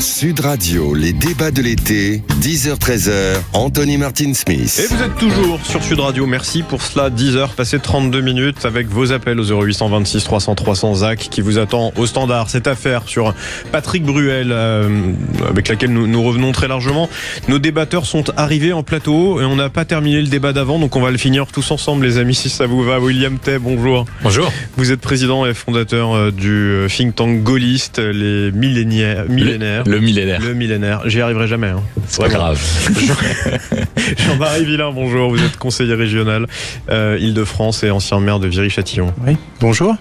Sud Radio, les débats de l'été, 10h-13h, Anthony Martin-Smith. Et vous êtes toujours sur Sud Radio, merci pour cela, 10h passé 32 minutes avec vos appels au 0826 300 300 Zach qui vous attend au standard. Cette affaire sur Patrick Bruel avec laquelle nous revenons très largement. Nos débatteurs sont arrivés en plateau et on n'a pas terminé le débat d'avant, donc on va le finir tous ensemble les amis si ça vous va. William Tay, bonjour. Bonjour. Vous êtes président et fondateur du think tank gaulliste, les millénaires. Le millénaire. J'y arriverai jamais. Hein. C'est pas grave. Jean-Marie Villain, bonjour. Vous êtes conseiller régional Île-de-France et ancien maire de Viry-Châtillon. Oui, bonjour.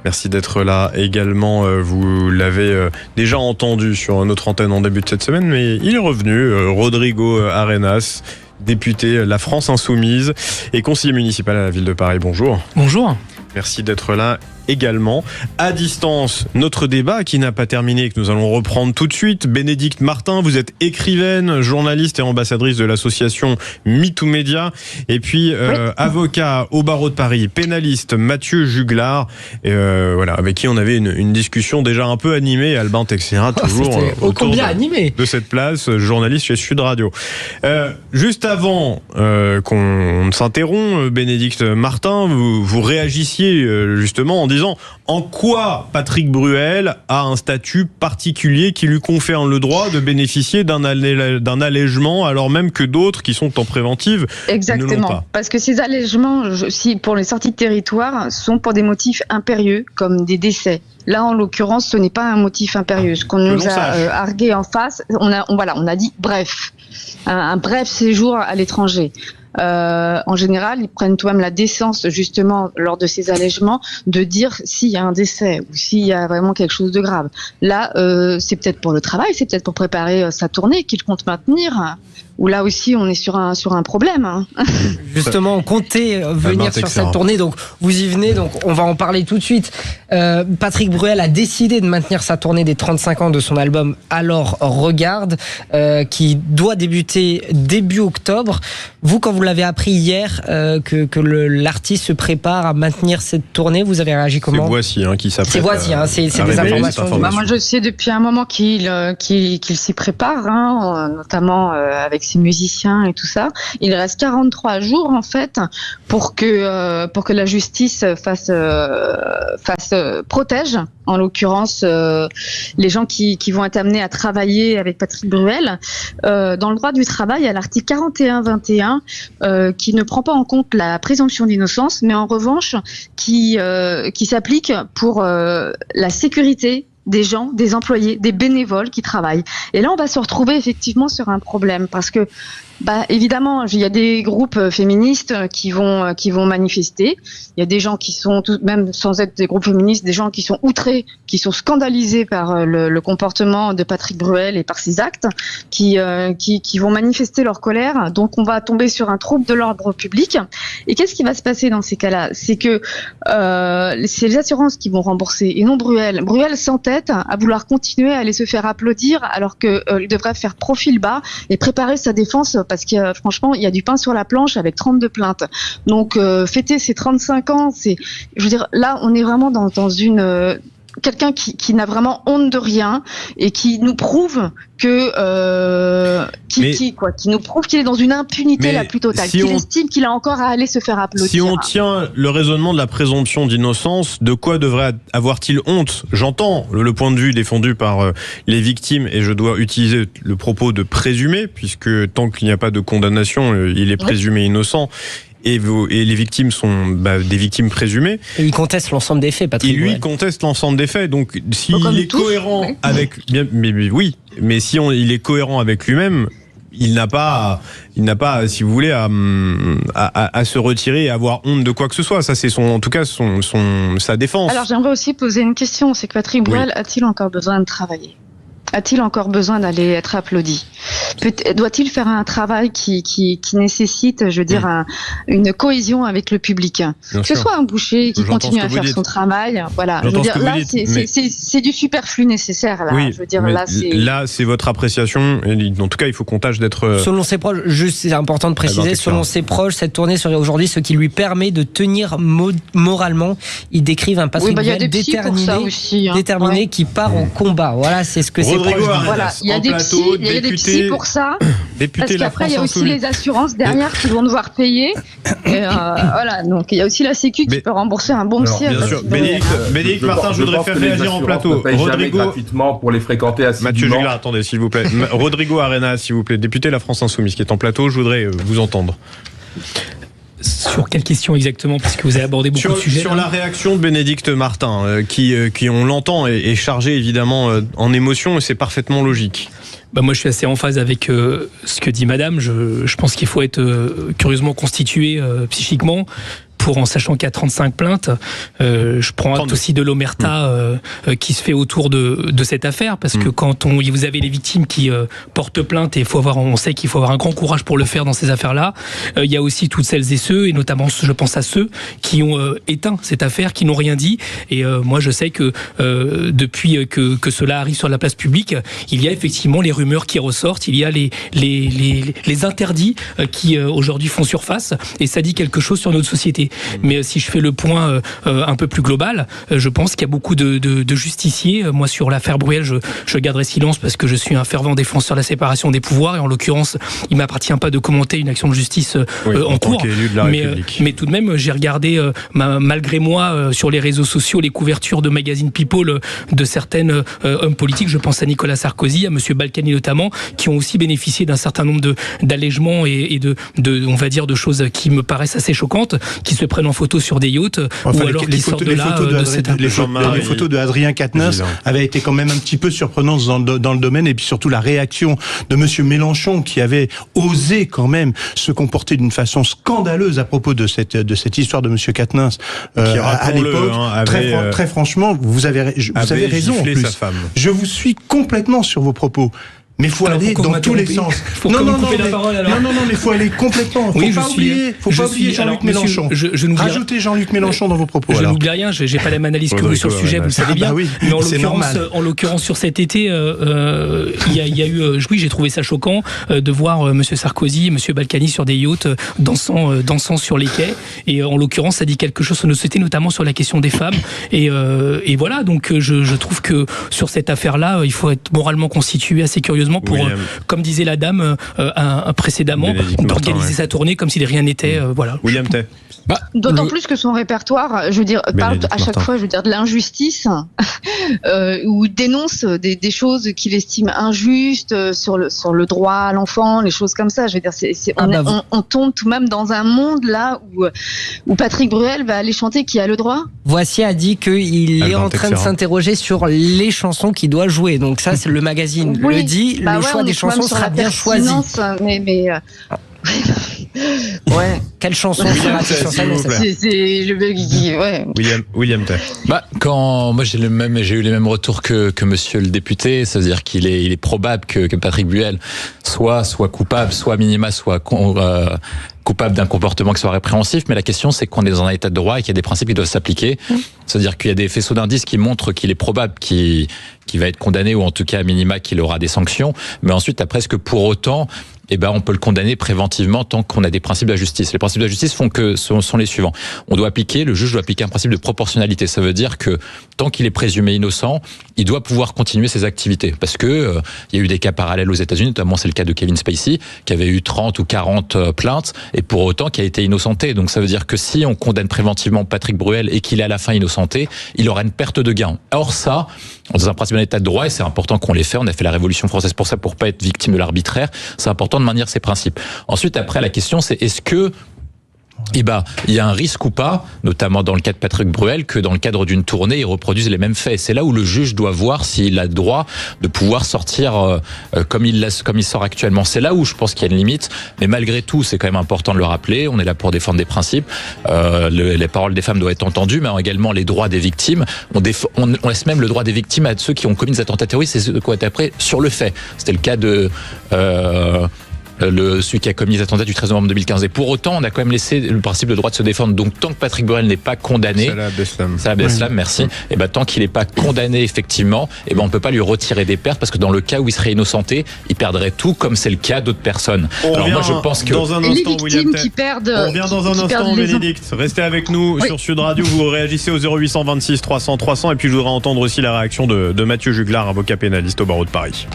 Merci d'être là également. Vous l'avez déjà entendu sur notre antenne en début de cette semaine, mais il est revenu. Rodrigo Arenas, député La France Insoumise et conseiller municipal à la ville de Paris. Bonjour. Bonjour. Merci d'être là également. À distance, notre débat qui n'a pas terminé et que nous allons reprendre tout de suite. Bénédicte Martin, vous êtes écrivaine, journaliste et ambassadrice de l'association MeTooMedia. Et puis, avocat au barreau de Paris, pénaliste Mathieu Juglar, voilà, avec qui on avait une discussion déjà un peu animée. Albin Texera, toujours autour de cette place, journaliste chez Sud Radio. Juste avant qu'on ne s'interrompt, Bénédicte Martin, vous réagissiez justement en disant en quoi Patrick Bruel a un statut particulier qui lui confère le droit de bénéficier d'un allègement alors même que d'autres qui sont en préventive Exactement, ne l'ont pas. Parce que ces allègements, pour les sorties de territoire, sont pour des motifs impérieux comme des décès. Là, en l'occurrence, ce n'est pas un motif impérieux. Ce qu'on nous a argué en face, on a dit bref, un bref séjour à l'étranger. En général, ils prennent tout de même la décence, justement, lors de ces allègements, de dire s'il y a un décès ou s'il y a vraiment quelque chose de grave. Là, c'est peut-être pour le travail, c'est peut-être pour préparer sa tournée qu'il compte maintenir. Où là aussi, on est sur un problème. Hein. Justement, on comptait venir sur cette tournée, donc vous y venez, donc on va en parler tout de suite. Patrick Bruel a décidé de maintenir sa tournée des 35 ans de son album Alors Regarde, qui doit débuter début octobre. Vous, quand vous l'avez appris hier, que l'artiste se prépare à maintenir cette tournée, vous avez réagi comment ? C'est Voici qui s'apprête. C'est Voici, c'est des informations. Moi, je sais depuis un moment qu'il s'y prépare, notamment avec ses musiciens et tout ça. Il reste 43 jours en fait pour que la justice protège en l'occurrence les gens qui vont être amenés à travailler avec Patrick Bruel dans le droit du travail à l'article 41-21 qui ne prend pas en compte la présomption d'innocence mais en revanche qui s'applique pour la sécurité des gens, des employés, des bénévoles qui travaillent. Et là, on va se retrouver effectivement sur un problème parce que, évidemment, il y a des groupes féministes qui vont manifester. Il y a des gens qui sont, même sans être des groupes féministes, des gens qui sont outrés, qui sont scandalisés par le comportement de Patrick Bruel et par ses actes, qui vont manifester leur colère. Donc, on va tomber sur un trouble de l'ordre public. Et qu'est-ce qui va se passer dans ces cas-là ? C'est que c'est les assurances qui vont rembourser et non Bruel. Bruel s'entête à vouloir continuer à aller se faire applaudir alors qu'il devrait faire profil bas et préparer sa défense parce que franchement il y a du pain sur la planche avec 32 plaintes. Donc fêter ses 35 ans, là on est vraiment dans une quelqu'un qui n'a vraiment honte de rien et qui nous prouve qu'il est dans une impunité la plus totale, qu'il estime qu'il a encore à aller se faire applaudir. Si on tient le raisonnement de la présomption d'innocence, de quoi devrait avoir-il honte ? J'entends le point de vue défendu par les victimes et je dois utiliser le propos de présumé puisque tant qu'il n'y a pas de condamnation, il est présumé innocent. Et les victimes sont des victimes présumées. Et il conteste l'ensemble des faits, Patrick Bruel. Il conteste l'ensemble des faits. Donc, s'il est cohérent avec, mais si il est cohérent avec lui-même, il n'a pas, si vous voulez, à se retirer et avoir honte de quoi que ce soit. Ça, c'est sa défense. Alors, j'aimerais aussi poser une question. C'est que Patrick Bruel a-t-il encore besoin de travailler ? A-t-il encore besoin d'aller être applaudi ? doit-il faire un travail qui nécessite, je veux dire, une cohésion avec le public. Que ce soit un boucher qui continue à faire son travail, voilà. Je veux dire, là, c'est du superflu nécessaire. Là. Oui, je veux dire, là, c'est votre appréciation. En tout cas, il faut qu'on tâche d'être. Selon ses proches, juste, c'est important de préciser, selon ses proches, cette tournée serait aujourd'hui ce qui lui permet de tenir moralement. Ils décrivent un Patrick Bruel déterminé qui part en combat. Voilà, c'est ce que c'est. Voilà, il y a des psys pour ça. Parce qu'après, il y a aussi les assurances derrière qui vont devoir payer. Voilà, donc il y a aussi la Sécu qui peut rembourser un bon psy. Bien sûr. Bénédicte Martin, je voudrais faire réagir en plateau. Rodrigo, gratuitement pour les fréquenter assidûment. Mathieu Juglar, attendez, s'il vous plaît. Rodrigo Arenas, s'il vous plaît, député de la France Insoumise, qui est en plateau, je voudrais vous entendre. Sur quelle question exactement, parce que vous avez abordé beaucoup de sujets. Sur la réaction de Bénédicte Martin, qui on l'entend, est chargée évidemment en émotion, et c'est parfaitement logique. Moi, je suis assez en phase avec ce que dit Madame. Je pense qu'il faut être curieusement constitué psychiquement. En sachant qu'il y a 35 plaintes, je prends acte aussi de l'omerta qui se fait autour de cette affaire, parce que quand vous avez les victimes qui portent plainte, et on sait qu'il faut avoir un grand courage pour le faire dans ces affaires-là. Il y a aussi toutes celles et ceux, et notamment je pense à ceux qui ont éteint cette affaire, qui n'ont rien dit. Et moi, je sais que depuis que cela arrive sur la place publique, il y a effectivement les rumeurs qui ressortent, il y a les interdits qui aujourd'hui font surface, et ça dit quelque chose sur notre société. Mais si je fais le point un peu plus global, je pense qu'il y a beaucoup de justiciers. Moi, sur l'affaire Bruel, je garderai silence parce que je suis un fervent défenseur de la séparation des pouvoirs, et en l'occurrence, il m'appartient pas de commenter une action de justice en cours. Mais tout de même, j'ai regardé malgré moi sur les réseaux sociaux les couvertures de magazines People de certains hommes politiques. Je pense à Nicolas Sarkozy, à Monsieur Balkany notamment, qui ont aussi bénéficié d'un certain nombre d'allègements et on va dire, de choses qui me paraissent assez choquantes, qui se prennent en photo sur des yachts, ou alors qui sortent de là. Les photos de Adrien Quatennens avaient été quand même un petit peu surprenantes dans le domaine, et puis surtout la réaction de Monsieur Mélenchon, qui avait osé quand même se comporter d'une façon scandaleuse à propos de cette histoire de Monsieur Quatennens à l'époque. Très franchement, vous avez raison. En plus, je vous suis complètement sur vos propos. Mais il faut aller dans tous les sens. Non, mais il faut aller complètement. Faut pas oublier Jean-Luc Mélenchon. Rajoutez Jean-Luc Mélenchon dans vos propos. Je n'oublie rien, j'ai pas la même analyse que vous sur le sujet, vous le savez bien. Mais en l'occurrence, sur cet été, il y a eu, oui, j'ai trouvé ça choquant de voir Monsieur Sarkozy et Monsieur Balkany sur des yachts dansant sur les quais. Et en l'occurrence, ça dit quelque chose sur nos sociétés, notamment sur la question des femmes. Et voilà, donc je trouve que sur cette affaire-là, il faut être moralement constitué assez curieusement pour, comme disait la dame précédemment, d'organiser sa tournée comme si de rien n'était. Voilà. William Tay. D'autant plus que son répertoire, je veux dire, parle à chaque fois, je veux dire, de l'injustice, ou dénonce des choses qu'il estime injustes sur le droit à l'enfant, les choses comme ça. Je veux dire, on tombe tout de même dans un monde là où Patrick Bruel va aller chanter Qui a le droit. Voici a dit qu'il est en train de s'interroger sur les chansons qu'il doit jouer. Donc ça, c'est le magazine le dit. Le choix des chansons sera bien choisi. Mais ouais. Quelle chanson sur sa liste ? William Tay. Moi j'ai eu les mêmes retours que monsieur le député, c'est-à-dire qu'il est probable que Patrick Bruel soit coupable, soit minima, soit coupable d'un comportement qui soit répréhensif, mais la question c'est qu'on est dans un état de droit et qu'il y a des principes qui doivent s'appliquer. C'est-à-dire qu'il y a des faisceaux d'indices qui montrent qu'il est probable qu'il va être condamné, ou en tout cas à minima qu'il aura des sanctions, mais ensuite après, est-ce que pour autant on peut le condamner préventivement tant qu'on a des principes de la justice. Les principes de la justice sont les suivants. Le juge doit appliquer un principe de proportionnalité. Ça veut dire que tant qu'il est présumé innocent, il doit pouvoir continuer ses activités. Parce que il y a eu des cas parallèles aux États-Unis, notamment c'est le cas de Kevin Spacey, qui avait eu 30 ou 40 plaintes, et pour autant qui a été innocenté. Donc ça veut dire que si on condamne préventivement Patrick Bruel et qu'il est à la fin innocenté, il aura une perte de gain. Or ça, dans un principe d'un état de droit, et c'est important qu'on les fait, on a fait la Révolution française pour ça, pour pas être victime de l'arbitraire, c'est important de maintenir ces principes. Ensuite, après, la question c'est est-ce que il y a un risque ou pas, notamment dans le cas de Patrick Bruel, que dans le cadre d'une tournée, il reproduise les mêmes faits. C'est là où le juge doit voir s'il a le droit de pouvoir sortir comme il sort actuellement. C'est là où je pense qu'il y a une limite. Mais malgré tout, c'est quand même important de le rappeler. On est là pour défendre des principes. Les paroles des femmes doivent être entendues, mais également les droits des victimes. On laisse même le droit des victimes à ceux qui ont commis des attentats terroristes et ceux qui ont été après sur le fait. C'était le cas de celui qui a commis les attentats du 13 novembre 2015. Et pour autant, on a quand même laissé le principe de droit de se défendre. Donc, tant que Patrick Bruel n'est pas condamné, Salah Abdeslam, merci. Et tant qu'il n'est pas condamné effectivement, on ne peut pas lui retirer des pertes parce que dans le cas où il serait innocenté, il perdrait tout, comme c'est le cas d'autres personnes. Alors moi, je pense que dans un instant, William, on revient dans un instant, Bénédicte. Restez avec nous sur Sud Radio. Vous réagissez au 0826 300 300. Et puis, je voudrais entendre aussi la réaction de Mathieu Juglar, avocat pénaliste au barreau de Paris.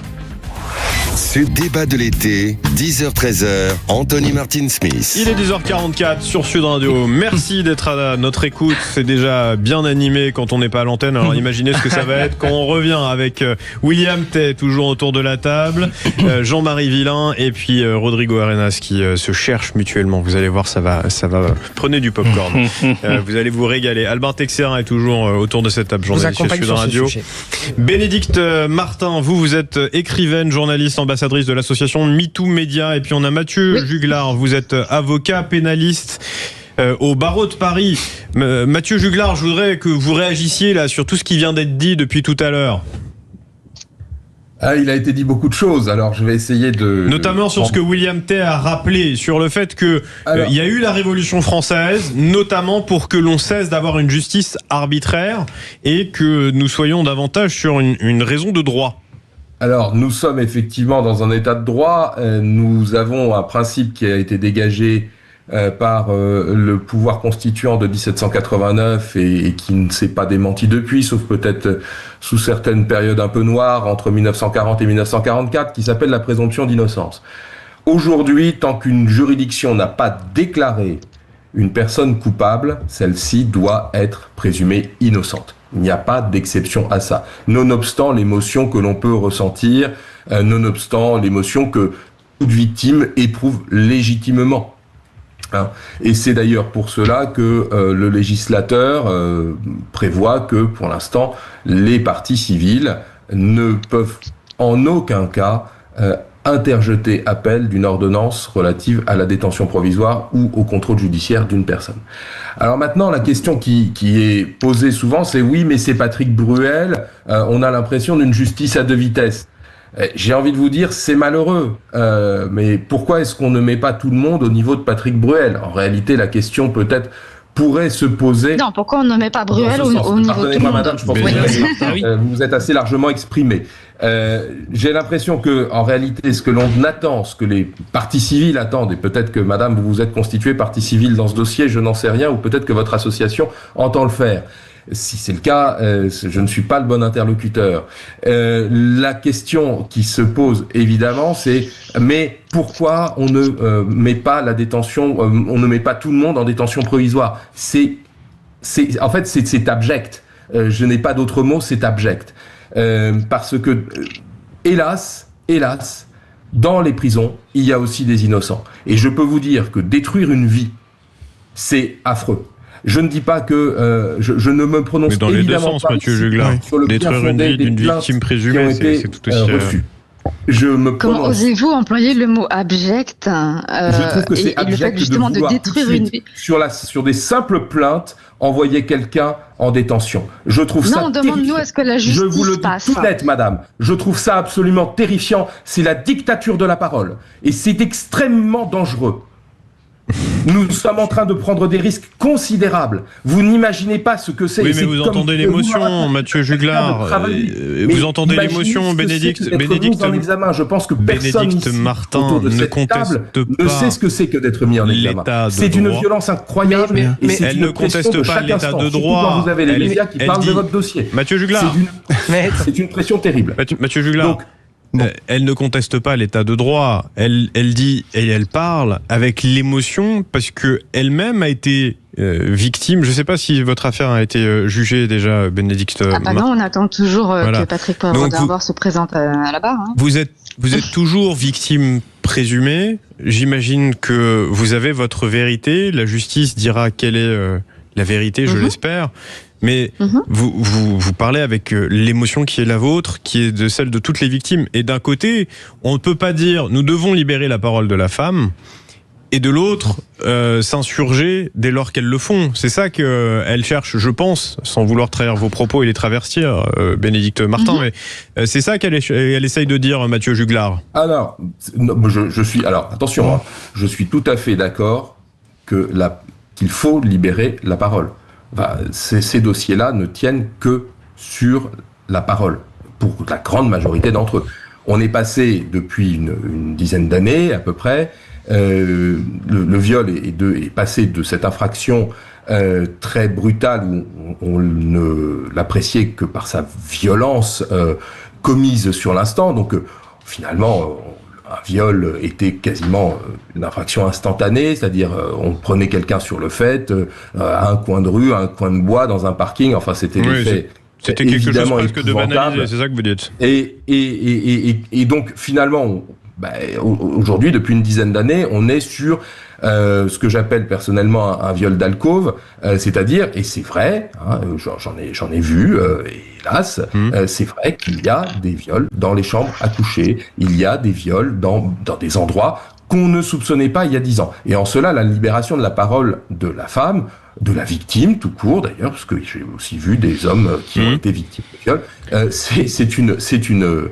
Ce débat de l'été, 10h-13h, Anthony Martin-Smith. Il est 10h44 sur Sud Radio. Merci d'être à notre écoute. C'est déjà bien animé quand on n'est pas à l'antenne. Alors imaginez ce que ça va être quand on revient avec William Tay, toujours autour de la table, Jean-Marie Villain et puis Rodrigo Arenas qui se cherchent mutuellement. Vous allez voir, ça va. Prenez du popcorn. Vous allez vous régaler. Albin Texerin est toujours autour de cette table, journaliste sur Sud Radio. Bénédicte Martin, vous êtes écrivaine, journaliste, ambassadrice de l'association MeToo Média. Et puis on a Mathieu Juglar, vous êtes avocat pénaliste au barreau de Paris. Mathieu Juglar, je voudrais que vous réagissiez là sur tout ce qui vient d'être dit depuis tout à l'heure. Il a été dit beaucoup de choses, alors je vais essayer de... Notamment sur ce que William Tay a rappelé, sur le fait que il y a eu la Révolution française, notamment pour que l'on cesse d'avoir une justice arbitraire et que nous soyons davantage sur une raison de droit. Alors, nous sommes effectivement dans un état de droit. Nous avons un principe qui a été dégagé par le pouvoir constituant de 1789 et qui ne s'est pas démenti depuis, sauf peut-être sous certaines périodes un peu noires, entre 1940 et 1944, qui s'appelle la présomption d'innocence. Aujourd'hui, tant qu'une juridiction n'a pas déclaré une personne coupable, celle-ci doit être présumée innocente. Il n'y a pas d'exception à ça. Nonobstant l'émotion que l'on peut ressentir, nonobstant l'émotion que toute victime éprouve légitimement. Et c'est d'ailleurs pour cela que le législateur prévoit que, pour l'instant, les parties civiles ne peuvent en aucun cas interjeter appel d'une ordonnance relative à la détention provisoire ou au contrôle judiciaire d'une personne. Alors maintenant, la question qui est posée souvent, c'est oui, mais c'est Patrick Bruel, on a l'impression d'une justice à deux vitesses. J'ai envie de vous dire, c'est malheureux, mais pourquoi est-ce qu'on ne met pas tout le monde au niveau de Patrick Bruel ? En réalité, la question peut-être pourrait se poser... Non, pourquoi on ne met pas Bruel au niveau de tout le monde ? Pardonnez-moi, madame, je pense que vous vous êtes assez largement exprimé. J'ai l'impression que, en réalité, ce que l'on attend, ce que les parties civiles attendent, et peut-être que madame, vous vous êtes constituée partie civile dans ce dossier, je n'en sais rien, ou peut-être que votre association entend le faire. Si c'est le cas, je ne suis pas le bon interlocuteur. La question qui se pose, évidemment, c'est mais pourquoi on ne met pas la détention, on ne met pas tout le monde en détention provisoire ? En fait, c'est abject. Je n'ai pas d'autre mot, c'est abject. Parce que, hélas, dans les prisons, il y a aussi des innocents. Et je peux vous dire que détruire une vie, c'est affreux. Je ne dis pas que je ne me prononce évidemment pas. Mais dans les deux sens, Mathieu Juglar, détruire une vie d'une victime présumée, c'est tout aussi reçu. Comment osez-vous employer le mot abject Je trouve que c'est abject, le fait justement de détruire une vie sur des simples plaintes, envoyer quelqu'un en détention. Je trouve ça terrifiant. Demande-nous à ce que la justice passe. Je vous le dis tout net, madame. Je trouve ça absolument terrifiant. C'est la dictature de la parole. Et c'est extrêmement dangereux. Nous sommes en train de prendre des risques considérables. Vous n'imaginez pas ce que c'est. Oui, mais vous entendez l'émotion, Mathieu Juglar. Vous entendez l'émotion, Bénédicte. En examen. Je pense que personne ici, Martin de cette table ne sait ce que c'est que d'être mis en examen. C'est d'une violence incroyable. Mais elle ne conteste pas l'état de droit. Quand vous avez les médias qui parlent de votre dossier. Mathieu Juglar. C'est une pression terrible. Mathieu Juglar. Elle ne conteste pas l'état de droit. Elle dit et elle parle avec l'émotion parce que elle-même a été victime. Je ne sais pas si votre affaire a été jugée déjà, Bénédicte. Non, on attend toujours que Patrick Poivre se présente à la barre. Hein. Vous êtes toujours victime présumée. J'imagine que vous avez votre vérité. La justice dira quelle est la vérité, je l'espère. Mais vous parlez avec l'émotion qui est la vôtre, qui est de celle de toutes les victimes. Et d'un côté, on ne peut pas dire nous devons libérer la parole de la femme, et de l'autre, s'insurger dès lors qu'elles le font. C'est ça qu'elle cherche, je pense, sans vouloir trahir vos propos et les travestir, Bénédicte Martin, mais c'est ça qu'elle essaye de dire, Mathieu Juglar. Alors, attention, je suis tout à fait d'accord qu'il faut libérer la parole. Enfin, ces dossiers-là ne tiennent que sur la parole, pour la grande majorité d'entre eux. On est passé depuis une dizaine d'années à peu près. Le viol est passé de cette infraction très brutale où on ne l'appréciait que par sa violence commise sur l'instant. Donc finalement, un viol était quasiment une infraction instantanée, c'est-à-dire on prenait quelqu'un sur le fait, à un coin de rue, à un coin de bois, dans un parking. Enfin, c'était des faits. C'était quelque chose presque de banalisé, c'est ça que vous dites. Et donc finalement, aujourd'hui, depuis une dizaine d'années, on est sur ce que j'appelle personnellement un viol d'alcôve, c'est-à-dire, et c'est vrai, j'en ai vu, hélas, c'est vrai qu'il y a des viols dans les chambres à coucher, il y a des viols dans des endroits qu'on ne soupçonnait pas il y a 10 ans. Et en cela, la libération de la parole de la femme, de la victime tout court d'ailleurs, parce que j'ai aussi vu des hommes qui ont été victimes de viol, c'est une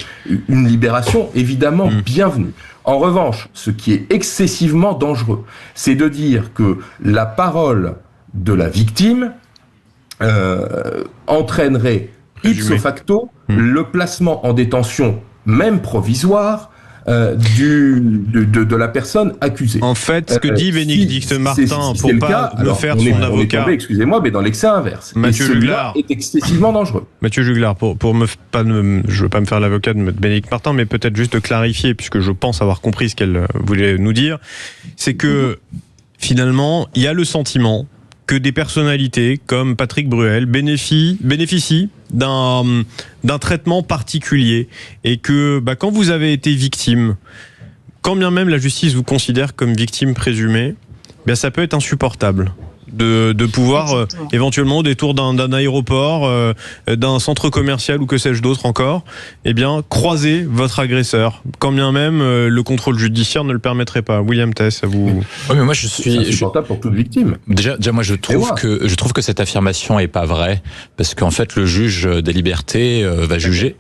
libération évidemment bienvenue. En revanche, ce qui est excessivement dangereux, c'est de dire que la parole de la victime entraînerait ipso facto le placement en détention, même provisoire, de la personne accusée. En fait, ce que dit Bénédicte Martin, si pour le pas cas, le faire son avocat... On est tombé, excusez-moi, mais dans l'excès inverse. Mathieu Juglar est excessivement dangereux. Mathieu Juglar, je veux pas me faire l'avocat de Bénédicte Martin, mais peut-être juste de clarifier, puisque je pense avoir compris ce qu'elle voulait nous dire, c'est que finalement, il y a le sentiment que des personnalités comme Patrick Bruel bénéficient d'un traitement particulier et que quand vous avez été victime, quand bien même la justice vous considère comme victime présumée, ça peut être insupportable de pouvoir éventuellement au détour d'un aéroport, d'un centre commercial ou que sais-je d'autre encore, croiser votre agresseur, quand bien même le contrôle judiciaire ne le permettrait pas. William Thess, à vous. Oui, mais moi c'est insupportable pour toute victime. Déjà moi je trouve que cette affirmation est pas vraie, parce qu'en fait le juge des libertés va juger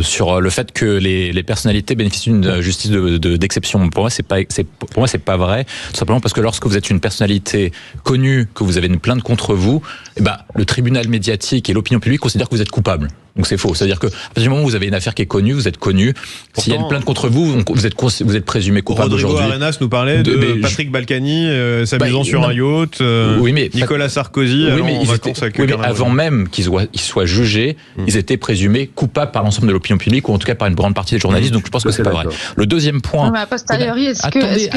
sur le fait que les personnalités bénéficient d'une justice d'exception. Pour moi, c'est pas vrai. Tout simplement parce que lorsque vous êtes une personnalité connue, que vous avez une plainte contre vous, le tribunal médiatique et l'opinion publique considèrent que vous êtes coupable. Donc c'est faux. C'est-à-dire que à partir du moment où vous avez une affaire qui est connue, vous êtes connu. S'il y a une plainte contre vous, vous êtes présumé coupable aujourd'hui. Rodrigo Arenas nous parlait de Patrick Balkany s'amusant sur un yacht. Nicolas Sarkozy en vacances avec mais avant même qu'ils soient jugés, ils étaient présumés coupables par l'ensemble de l'opinion publique, ou en tout cas par une grande partie des journalistes. Donc je pense que c'est pas vrai. Le deuxième point. Mais a posteriori, attendez.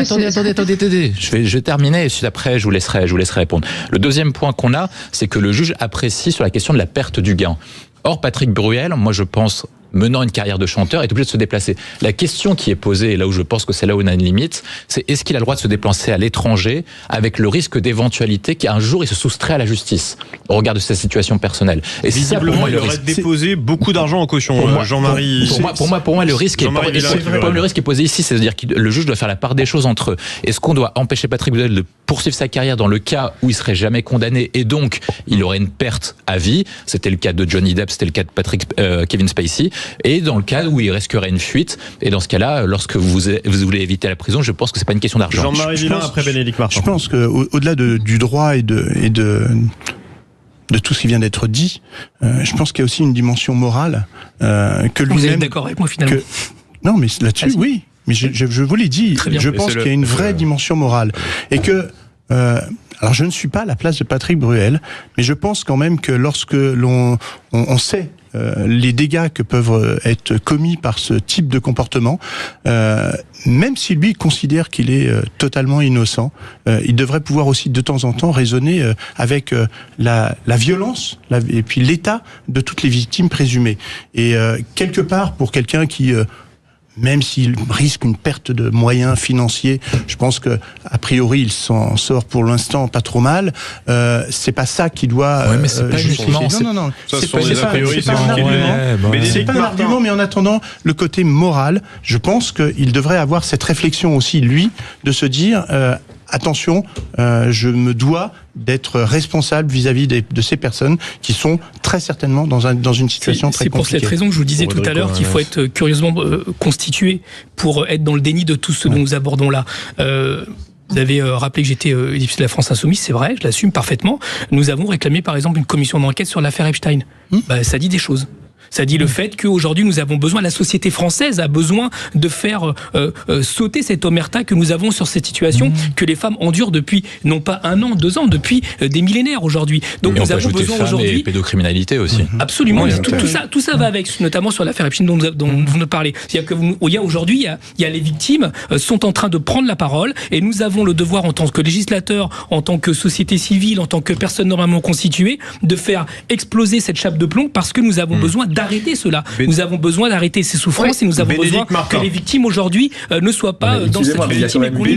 Je vais terminer et après je vous laisserai répondre. Le deuxième point qu'on a, c'est que le juge apprécie sur la question de la perte du gain. Or, Patrick Bruel, moi je pense, menant une carrière de chanteur, est obligé de se déplacer. La question qui est posée, et là où je pense que c'est là où on a une limite, c'est est-ce qu'il a le droit de se déplacer à l'étranger avec le risque d'éventualité qu'un jour il se soustrait à la justice au regard de sa situation personnelle. Et visiblement, il aurait déposé beaucoup d'argent en caution. Jean-Marie. Pour moi, le risque est posé ici, c'est-à-dire que le juge doit faire la part des choses entre eux. Est-ce qu'on doit empêcher Patrick Bruel de poursuivre sa carrière dans le cas où il serait jamais condamné et donc il aurait une perte à vie? C'était le cas de Johnny Depp, c'était le cas de Kevin Spacey. Et dans le cas où il risquerait une fuite, et dans ce cas-là, lorsque vous voulez éviter la prison, je pense que c'est pas une question d'argent. Jean-Marie Villain, après Bénédicte Martin. Je pense qu'au-delà du droit et de tout ce qui vient d'être dit, je pense qu'il y a aussi une dimension morale que lui-même... Vous êtes d'accord avec moi finalement? Non, mais là-dessus, oui. Mais je vous l'ai dit. Je pense qu'il y a une vraie dimension morale. Et que... alors je ne suis pas à la place de Patrick Bruel, mais je pense quand même que lorsque on sait les dégâts que peuvent être commis par ce type de comportement, même si lui considère qu'il est totalement innocent, il devrait pouvoir aussi de temps en temps raisonner avec la violence et puis l'état de toutes les victimes présumées. Et quelque part, pour quelqu'un qui même s'il risque une perte de moyens financiers, je pense que a priori il s'en sort pour l'instant pas trop mal. C'est pas ça qui doit. Ouais, mais c'est pas uniquement. Non. C'est pas un argument. C'est pas un argument, mais en attendant, le côté moral, je pense qu'il devrait avoir cette réflexion aussi, lui, de se dire attention, je me dois d'être responsable vis-à-vis de ces personnes qui sont très certainement dans une situation très compliquée. C'est pour cette raison que je vous disais tout à l'heure qu'il faut être curieusement constitué pour être dans le déni de tout ce dont nous abordons là. Vous avez rappelé que j'étais député de la France Insoumise, c'est vrai, je l'assume parfaitement. Nous avons réclamé par exemple une commission d'enquête sur l'affaire Epstein. Ça dit des choses. Ça dit le fait qu'aujourd'hui nous avons besoin, la société française a besoin de faire sauter cette omerta que nous avons sur cette situation que les femmes endurent depuis non pas 1 an, 2 ans, depuis des millénaires aujourd'hui. Donc nous avons besoin aujourd'hui. Et pédocriminalité aussi. Absolument. Tout ça va avec, notamment sur l'affaire Epstein dont vous nous parlez. C'est-à-dire que aujourd'hui, il y a les victimes sont en train de prendre la parole et nous avons le devoir en tant que législateur, en tant que société civile, en tant que personne normalement constituée, de faire exploser cette chape de plomb parce que nous avons besoin d'arrêter cela. Nous avons besoin d'arrêter ces souffrances et nous avons besoin que les victimes aujourd'hui ne soient pas dans cette victime et qu'on les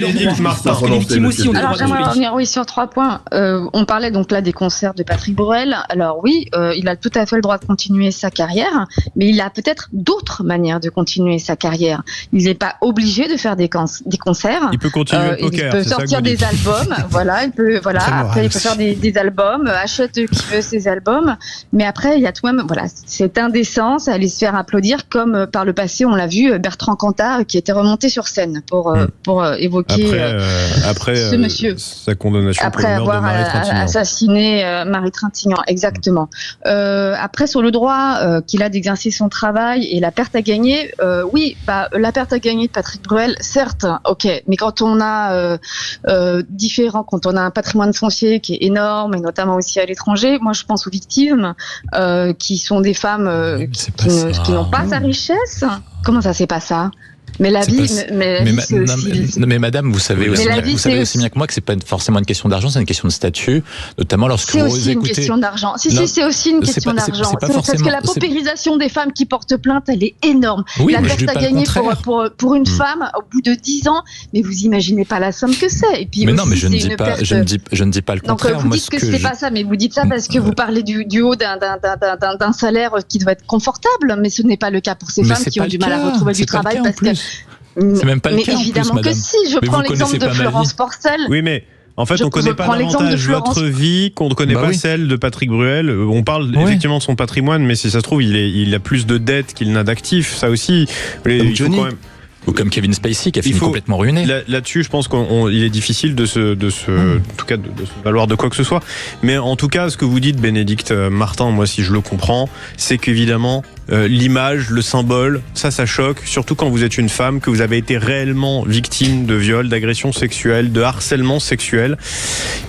parce que les victimes aussi ont des droits. Alors j'aimerais revenir sur 3 points. On parlait donc là des concerts de Patrick Bruel. Alors oui, il a tout à fait le droit de continuer sa carrière, mais il a peut-être d'autres manières de continuer sa carrière. Il n'est pas obligé de faire des concerts. Il peut continuer le poker. Il peut sortir des albums. Après il peut faire des albums. Achète qui veut ses albums. Mais après il y a tout de même c'est indécence à aller se faire applaudir comme par le passé on l'a vu Bertrand Cantat qui était remonté sur scène pour évoquer ce monsieur sa condamnation après avoir assassiné Marie Trintignant, exactement. Après sur le droit qu'il a d'exercer son travail et la perte à gagner, la perte à gagner de Patrick Bruel, certes, ok, mais quand on a quand on a un patrimoine foncier qui est énorme et notamment aussi à l'étranger, moi je pense aux victimes qui sont des femmes qui n'ont pas sa richesse. Comment ça, c'est pas ça? Mais la vie, mais madame, vous savez aussi bien que moi que c'est pas forcément une question d'argent, c'est une question de statut, notamment lorsque vous écoutez. C'est aussi une question d'argent. C'est aussi une question d'argent. Parce que la paupérisation des femmes qui portent plainte, elle est énorme. Oui, la perte à gagner pour une femme au bout de 10 ans, mais vous imaginez pas la somme que c'est. Et puis mais non, mais je ne dis pas le contraire. Donc vous dites que c'est pas ça, mais vous dites ça parce que vous parlez du haut d'un salaire qui doit être confortable, mais ce n'est pas le cas pour ces femmes qui ont du mal à retrouver du travail parce que c'est même pas le cas. Mais évidemment que si, je prends l'exemple de Florence Porcel. Oui, mais en fait, on ne connaît pas davantage votre vie qu'on ne connaît pas celle de Patrick Bruel. On parle effectivement de son patrimoine, mais si ça se trouve, il a plus de dettes qu'il n'a d'actifs. Ça aussi, il faut quand même. Ou comme Kevin Spacey qui a fini complètement ruiné. Là-dessus, je pense qu'il est difficile en tout cas, de se valoir de quoi que ce soit. Mais en tout cas, ce que vous dites, Bénédicte Martin, moi, si je le comprends, c'est qu'évidemment, l'image, le symbole, ça choque, surtout quand vous êtes une femme, que vous avez été réellement victime de viol, d'agression sexuelle, de harcèlement sexuel,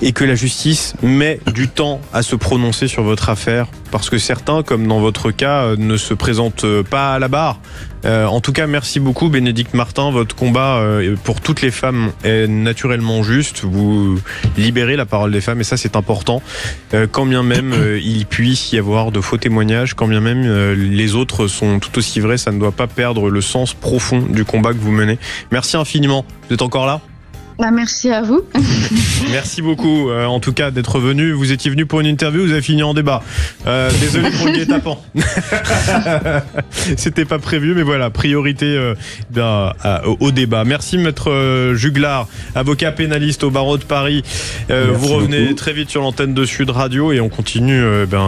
et que la justice met du temps à se prononcer sur votre affaire, parce que certains, comme dans votre cas, ne se présentent pas à la barre. En tout cas, merci beaucoup, Bénédicte Martin. Votre combat pour toutes les femmes est naturellement juste. Vous libérez la parole des femmes, et ça, c'est important. Quand bien même il puisse y avoir de faux témoignages, quand bien même les autres sont tout aussi vrais, ça ne doit pas perdre le sens profond du combat que vous menez. Merci infiniment. Vous êtes encore là ? Merci à vous. Merci beaucoup, en tout cas, d'être venu. Vous étiez venu pour une interview, vous avez fini en débat. Désolé pour le guet-apens. C'était pas prévu, mais voilà, priorité au débat. Merci, maître Juglar, avocat pénaliste au barreau de Paris. Vous revenez très vite sur l'antenne de Sud Radio et on continue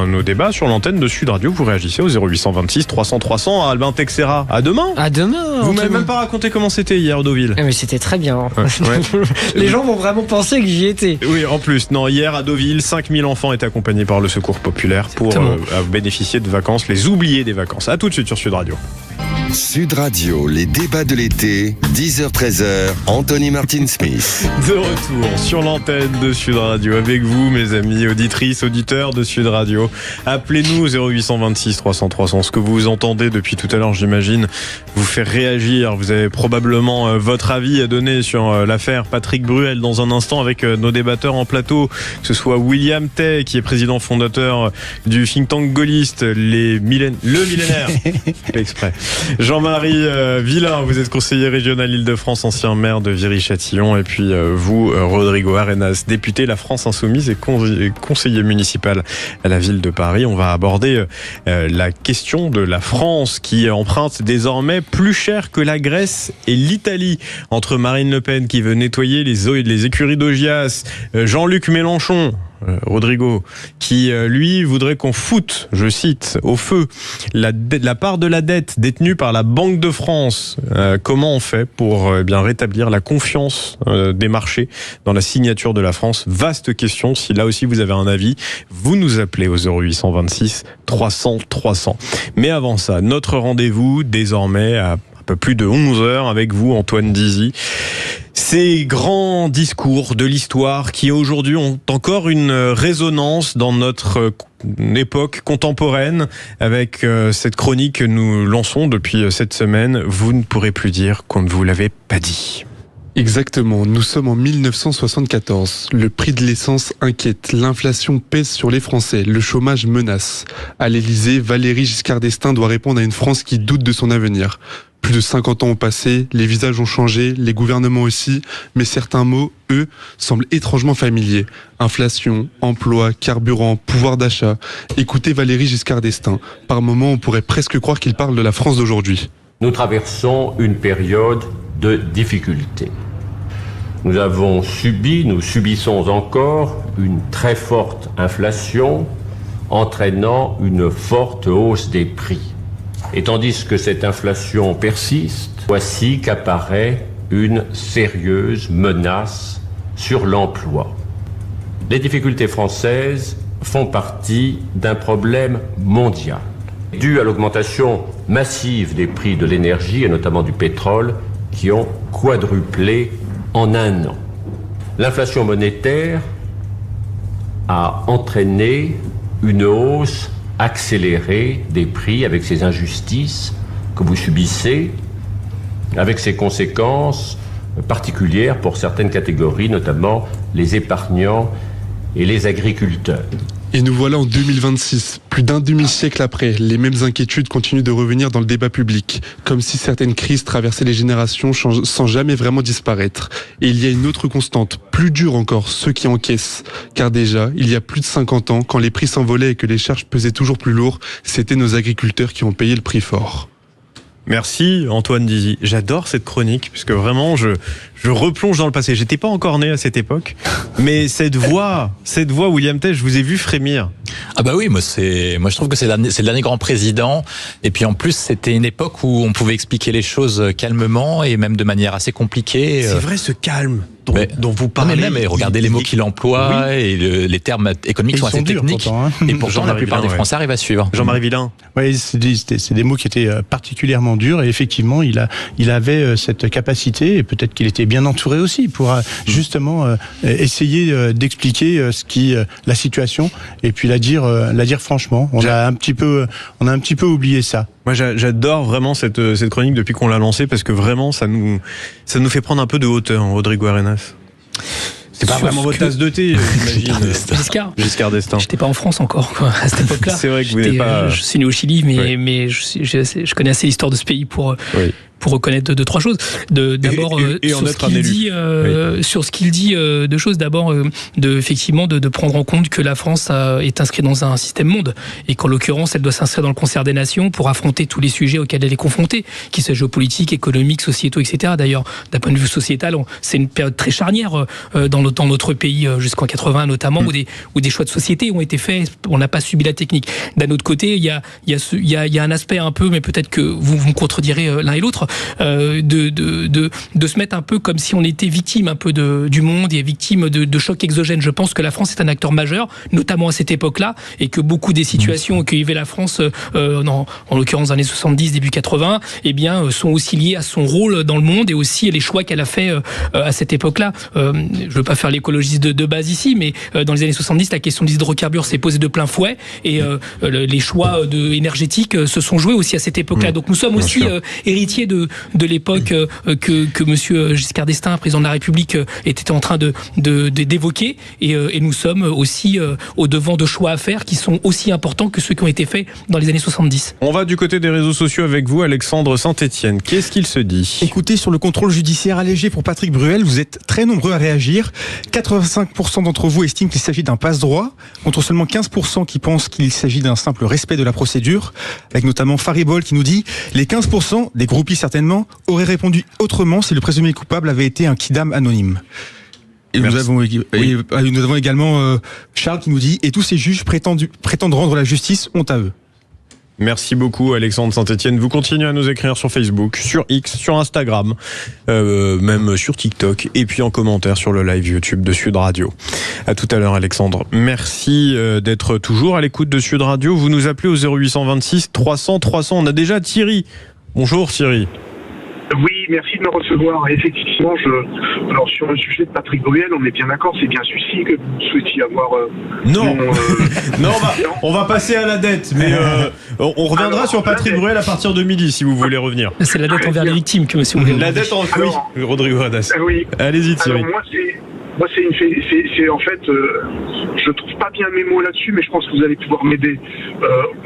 nos débats sur l'antenne de Sud Radio. Vous réagissez au 0826 300 300. Albin Texera, à demain. À demain. Vous m'avez même pas raconté comment c'était hier, Deauville. Mais c'était très bien. Ouais. Les gens vont vraiment penser que j'y étais. Oui, en plus. Non, hier à Deauville, 5000 enfants étaient accompagnés par le Secours Populaire pour bénéficier de vacances, les oubliés des vacances. À tout de suite sur Sud Radio. Sud Radio, les débats de l'été, 10h-13h, Anthony Martin-Smith. De retour sur l'antenne de Sud Radio avec vous, mes amis, auditrices, auditeurs de Sud Radio. Appelez-nous 0826 300 300. Ce que vous entendez depuis tout à l'heure, j'imagine, vous fait réagir. Vous avez probablement votre avis à donner sur l'affaire Patrick Bruel dans un instant avec nos débatteurs en plateau, que ce soit William Tay, qui est président fondateur du think tank gaulliste, le millénaire, exprès. Jean-Marie Villain, vous êtes conseiller régional Île-de-France, ancien maire de Viry-Châtillon, et puis vous, Rodrigo Arenas, député La France Insoumise et conseiller municipal à la ville de Paris. On va aborder la question de la France qui emprunte désormais plus cher que la Grèce et l'Italie. Entre Marine Le Pen qui veut nettoyer les écuries d'Augias, Jean-Luc Mélenchon, Rodrigo, qui lui voudrait qu'on foute, je cite, au feu la part de la dette détenue par la Banque de France. Comment on fait pour bien rétablir la confiance des marchés dans la signature de la France? Vaste question. Si là aussi vous avez un avis, vous nous appelez au 0826 300 300. Mais avant ça, notre rendez-vous désormais à un peu plus de 11h avec vous, Antoine Dizy. Ces grands discours de l'histoire qui aujourd'hui ont encore une résonance dans notre époque contemporaine avec cette chronique que nous lançons depuis cette semaine. Vous ne pourrez plus dire qu'on ne vous l'avait pas dit. Exactement, nous sommes en 1974. Le prix de l'essence inquiète, l'inflation pèse sur les Français, le chômage menace. À l'Élysée, Valéry Giscard d'Estaing doit répondre à une France qui doute de son avenir. Plus de 50 ans ont passé, les visages ont changé, les gouvernements aussi, mais certains mots, eux, semblent étrangement familiers. Inflation, emploi, carburant, pouvoir d'achat. Écoutez Valéry Giscard d'Estaing. Par moments, on pourrait presque croire qu'il parle de la France d'aujourd'hui. Nous traversons une période de difficultés. Nous subissons encore une très forte inflation, entraînant une forte hausse des prix. Et tandis que cette inflation persiste, voici qu'apparaît une sérieuse menace sur l'emploi. Les difficultés françaises font partie d'un problème mondial, dû à l'augmentation massive des prix de l'énergie et notamment du pétrole, qui ont quadruplé en un an. L'inflation monétaire a entraîné une hausse accélérée des prix avec ces injustices que vous subissez, avec ses conséquences particulières pour certaines catégories, notamment les épargnants et les agriculteurs. Et nous voilà en 2026, plus d'un demi-siècle après, les mêmes inquiétudes continuent de revenir dans le débat public, comme si certaines crises traversaient les générations sans jamais vraiment disparaître. Et il y a une autre constante, plus dure encore, ceux qui encaissent. Car déjà, il y a plus de 50 ans, quand les prix s'envolaient et que les charges pesaient toujours plus lourd, c'était nos agriculteurs qui ont payé le prix fort. Merci Antoine Dizy. J'adore cette chronique puisque vraiment je replonge dans le passé. J'étais pas encore né à cette époque, mais cette voix William Tay, je vous ai vu frémir. Ah bah oui, moi je trouve que c'est le dernier grand président, et puis en plus c'était une époque où on pouvait expliquer les choses calmement et même de manière assez compliquée. C'est vrai, ce calme dont vous parlez. Mais même, regardez les mots qu'il emploie, oui. Et les termes économiques sont assez techniques. Pourtant, hein. Et pourtant, la plupart des Français arrivent à suivre. Jean-Marie Villain. Oui, c'est des mots qui étaient particulièrement durs, et effectivement, il avait cette capacité, et peut-être qu'il était bien entouré aussi, pour justement essayer d'expliquer la situation, et puis la dire franchement. On a un petit peu oublié ça. Moi, j'adore vraiment cette chronique depuis qu'on l'a lancée, parce que vraiment, ça nous fait prendre un peu de hauteur, Rodrigo Arenas. C'est pas vraiment votre tasse de thé, j'imagine. Giscard d'Estaing. J'étais pas en France encore, quoi, à cette époque-là. C'est vrai que vous n'êtes pas. Je suis né au Chili, mais je connais assez l'histoire de ce pays pour reconnaître deux, trois choses. D'abord, sur ce qu'il dit, deux choses. D'abord, effectivement, de prendre en compte que la France est inscrite dans un système monde, et qu'en l'occurrence, elle doit s'inscrire dans le concert des nations pour affronter tous les sujets auxquels elle est confrontée, qu'ils soient géopolitiques, économiques, sociétaux, etc. D'ailleurs, d'un point de vue sociétal, c'est une période très charnière dans notre pays, jusqu'en 80 notamment, où des choix de société ont été faits. On n'a pas subi la technique. D'un autre côté, il y a un aspect un peu, mais peut-être que vous me contredirez l'un et l'autre, de se mettre un peu comme si on était victime un peu du monde et victime de chocs exogènes. Je pense que la France est un acteur majeur, notamment à cette époque-là, et que beaucoup des situations que vivait la France, en l'occurrence dans les années 70, début 80, eh bien, sont aussi liées à son rôle dans le monde et aussi les choix qu'elle a fait à cette époque-là. Je ne veux pas faire l'écologiste de base ici, mais dans les années 70, la question des hydrocarbures s'est posée de plein fouet et les choix énergétiques se sont joués aussi à cette époque-là. Donc nous sommes aussi héritiers de l'époque que Monsieur Giscard d'Estaing, président de la République, était en train d'évoquer et nous sommes aussi au devant de choix à faire qui sont aussi importants que ceux qui ont été faits dans les années 70. On va du côté des réseaux sociaux avec vous, Alexandre Saint-Etienne. Qu'est-ce qu'il se dit ? Écoutez, sur le contrôle judiciaire allégé pour Patrick Bruel, vous êtes très nombreux à réagir. 85% d'entre vous estiment qu'il s'agit d'un passe-droit, contre seulement 15% qui pensent qu'il s'agit d'un simple respect de la procédure, avec notamment Faribol qui nous dit « Les 15%, des groupies certainement, auraient répondu autrement si le présumé coupable avait été un kidam anonyme ». Et nous avons également Charles qui nous dit « Et tous ces juges prétendent rendre la justice, honte à eux ». Merci beaucoup Alexandre Saint-Etienne. Vous continuez à nous écrire sur Facebook, sur X, sur Instagram, même sur TikTok et puis en commentaire sur le live YouTube de Sud Radio. À tout à l'heure Alexandre. Merci d'être toujours à l'écoute de Sud Radio. Vous nous appelez au 0826 300 300. On a déjà Thierry. Bonjour Thierry. Oui, merci de me recevoir. Effectivement, alors sur le sujet de Patrick Bruel, on est bien d'accord, c'est bien celui-ci que vous souhaitiez avoir. Non, on va passer à la dette, mais on reviendra sur Patrick Bruel à partir de midi, si vous voulez revenir. C'est la dette envers les victimes que monsieur Bruel. La dette oui, Rodrigo Hadas. Oui. Allez-y Thierry. Alors moi, c'est en fait, je trouve pas bien mes mots là-dessus, mais je pense que vous allez pouvoir m'aider.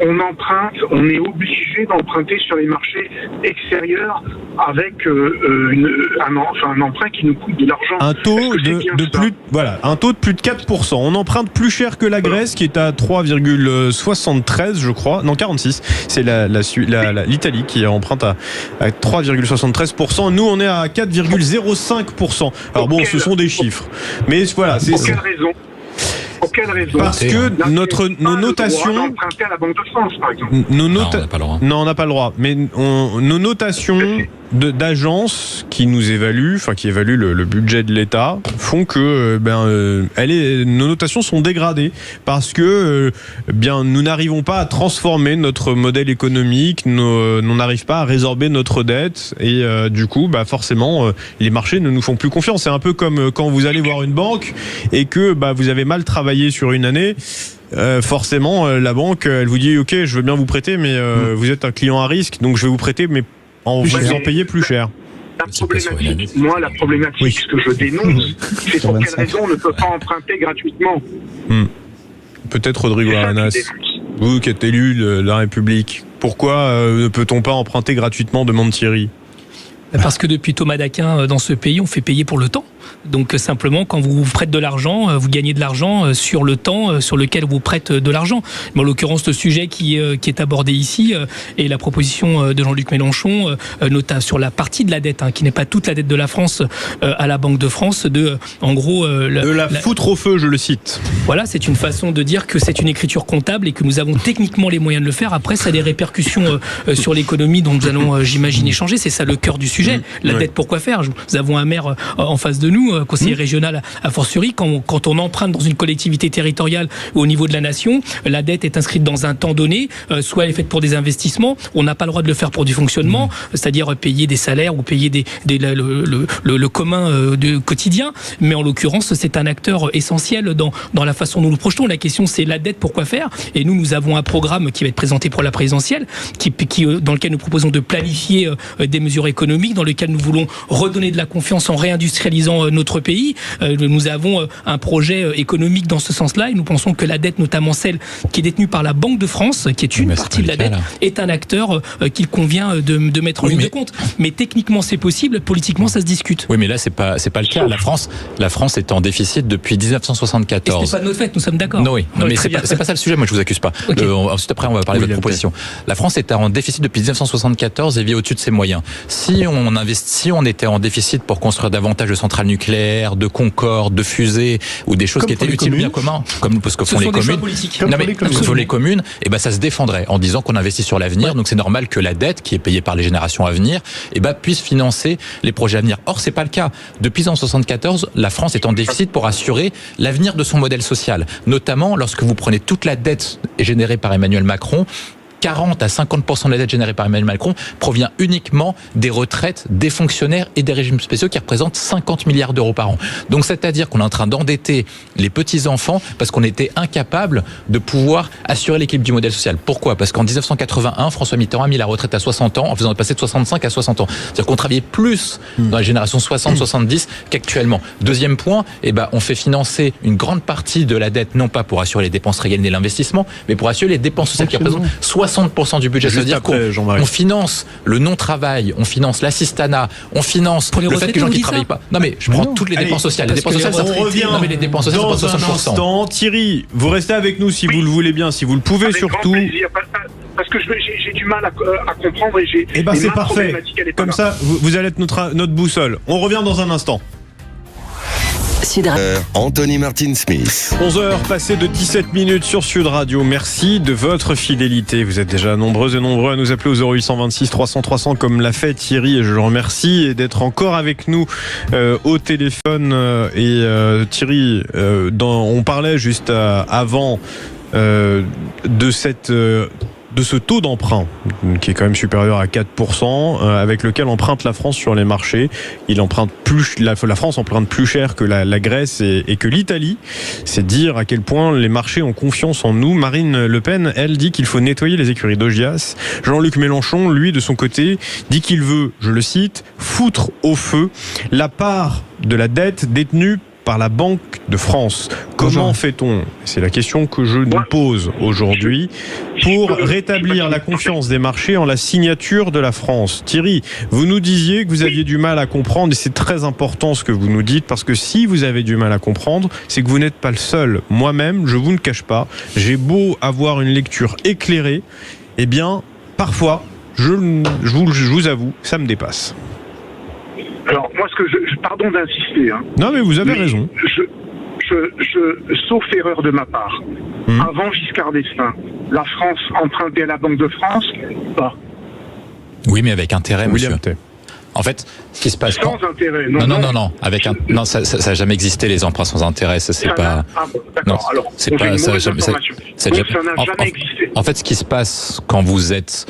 On est obligé d'emprunter sur les marchés extérieurs avec un emprunt qui nous coûte de l'argent. Un taux un taux de plus de 4%. On emprunte plus cher que la Grèce qui est à 3,73, je crois. Non, 46. C'est l'Italie qui emprunte à 3,73%. Nous, on est à 4,05%. Alors bon, ce sont des chiffres. Mais voilà, Pour quelle raison ? Parce que nos notations. D'emprunter à la Banque de France, par exemple. Non, on n'a pas le droit. Non, on n'a pas le droit. Mais nos notations d'agences qui nous évaluent, qui évaluent le budget de l'État, font que nos notations sont dégradées parce que nous n'arrivons pas à transformer notre modèle économique, on n'arrive pas à résorber notre dette et du coup, forcément, les marchés ne nous font plus confiance. C'est un peu comme quand vous allez voir une banque et que vous avez mal travaillé sur une année. Forcément, la banque, elle vous dit ok, je veux bien vous prêter, mais vous êtes un client à risque, donc je vais vous prêter, mais vous en payez plus cher. La problématique, ce que je dénonce, c'est pour quelle raison on ne peut pas emprunter gratuitement. Peut-être Rodrigo Aranas, vous qui êtes élu de la République, pourquoi ne peut-on pas emprunter gratuitement, demande Thierry ? Parce que depuis Thomas d'Aquin, dans ce pays, on fait payer pour le temps. Donc simplement, quand vous prêtez de l'argent, vous gagnez de l'argent sur le temps sur lequel vous prêtez de l'argent. Mais en l'occurrence, le sujet qui est abordé ici est la proposition de Jean-Luc Mélenchon, notamment sur la partie de la dette, qui n'est pas toute la dette de la France à la Banque de France, foutre au feu, je le cite. Voilà, c'est une façon de dire que c'est une écriture comptable et que nous avons techniquement les moyens de le faire. Après, ça a des répercussions sur l'économie dont nous allons, j'imagine, échanger. C'est ça le cœur du sujet. La dette, pourquoi faire ? Nous avons un maire en face de nous, conseiller régional a fortiori, quand on emprunte dans une collectivité territoriale ou au niveau de la nation, la dette est inscrite dans un temps donné, soit elle est faite pour des investissements, on n'a pas le droit de le faire pour du fonctionnement, c'est-à-dire payer des salaires ou payer le commun du quotidien, mais en l'occurrence c'est un acteur essentiel dans la façon dont nous projetons. La question c'est la dette, pourquoi faire ? Et nous avons un programme qui va être présenté pour la présidentielle, dans lequel nous proposons de planifier des mesures économiques, dans lequel nous voulons redonner de la confiance en réindustrialisant notre pays. Nous avons un projet économique dans ce sens-là et nous pensons que la dette, notamment celle qui est détenue par la Banque de France, qui est une partie de la dette, est un acteur qu'il convient de mettre en ligne de compte. Mais techniquement c'est possible, politiquement ça se discute. Oui, mais là c'est pas le cas. La France est en déficit depuis 1974. Et c'est pas de notre fait, nous sommes d'accord. Non, mais c'est pas ça le sujet. Moi je vous accuse pas. Okay. Ensuite après on va parler de votre proposition. La France est en déficit depuis 1974 et vit au-dessus de ses moyens. Si on on investit, on était en déficit pour construire davantage de centrales nucléaires, de Concorde, de fusées, ou des choses qui étaient utiles bien commun, comme ce que font les communes. Sur les communes, et ben ça se défendrait en disant qu'on investit sur l'avenir. Donc c'est normal que la dette qui est payée par les générations à venir, et ben puisse financer les projets à venir. Or c'est pas le cas. Depuis 1974, la France est en déficit pour assurer l'avenir de son modèle social. Notamment lorsque vous prenez toute la dette générée par Emmanuel Macron. 40 à 50% de la dette générée par Emmanuel Macron provient uniquement des retraites des fonctionnaires et des régimes spéciaux qui représentent 50 milliards d'euros par an. Donc c'est-à-dire qu'on est en train d'endetter les petits-enfants parce qu'on était incapable de pouvoir assurer l'équilibre du modèle social. Pourquoi ? Parce qu'en 1981, François Mitterrand a mis la retraite à 60 ans en faisant passer de 65 à 60 ans. C'est-à-dire qu'on travaillait plus dans les générations 60-70 qu'actuellement. Deuxième point, on fait financer une grande partie de la dette, non pas pour assurer les dépenses régaliennes et l'investissement, mais pour assurer les dépenses sociales qui représentent 60% du budget. C'est-à-dire qu'on finance le non-travail, on finance l'assistanat, on finance le fait que les gens qui ne travaillent pas. Non mais je prends toutes les dépenses sociales. Les dépenses sociales, on revient les dépenses sociales, dans un instant. Thierry, vous restez avec nous si vous le voulez bien, si vous le pouvez avec surtout. Parce que j'ai du mal à comprendre et j'ai. C'est parfait. Comme ça, vous allez être notre boussole. On revient dans un instant. Anthony Martin Smith. 11h passées de 17 minutes sur Sud Radio. Merci de votre fidélité. Vous êtes déjà nombreux et nombreux à nous appeler au 0826 300 300 comme l'a fait Thierry, et je le remercie, et d'être encore avec nous au téléphone. Thierry, on parlait juste avant de ce taux d'emprunt qui est quand même supérieur à 4%, avec lequel emprunte la France sur les marchés. La France emprunte plus cher que la Grèce et que l'Italie. C'est dire à quel point les marchés ont confiance en nous. Marine Le Pen, elle, dit qu'il faut nettoyer les écuries d'Augias. Jean-Luc Mélenchon, lui, de son côté, dit qu'il veut, je le cite, foutre au feu la part de la dette détenue par la Banque de France. Comment fait-on ? C'est la question que je nous pose aujourd'hui pour rétablir la confiance des marchés en la signature de la France. Thierry, vous nous disiez que vous aviez du mal à comprendre, et c'est très important ce que vous nous dites, parce que si vous avez du mal à comprendre, c'est que vous n'êtes pas le seul. Moi-même, je vous ne cache pas, j'ai beau avoir une lecture éclairée, parfois, je vous avoue, ça me dépasse. Alors, moi, pardon d'insister. Non, mais vous avez raison. Sauf erreur de ma part, avant Giscard d'Estaing, la France empruntait à la Banque de France, pas. Oui, mais avec intérêt, monsieur. William Tay. En fait, ce qui se passe sans intérêt. Non, ça n'a jamais existé, les emprunts sans intérêt. Ça, c'est pas. D'accord. Non, alors, c'est pas. Ça n'a jamais existé. En fait, ce qui se passe quand vous êtes.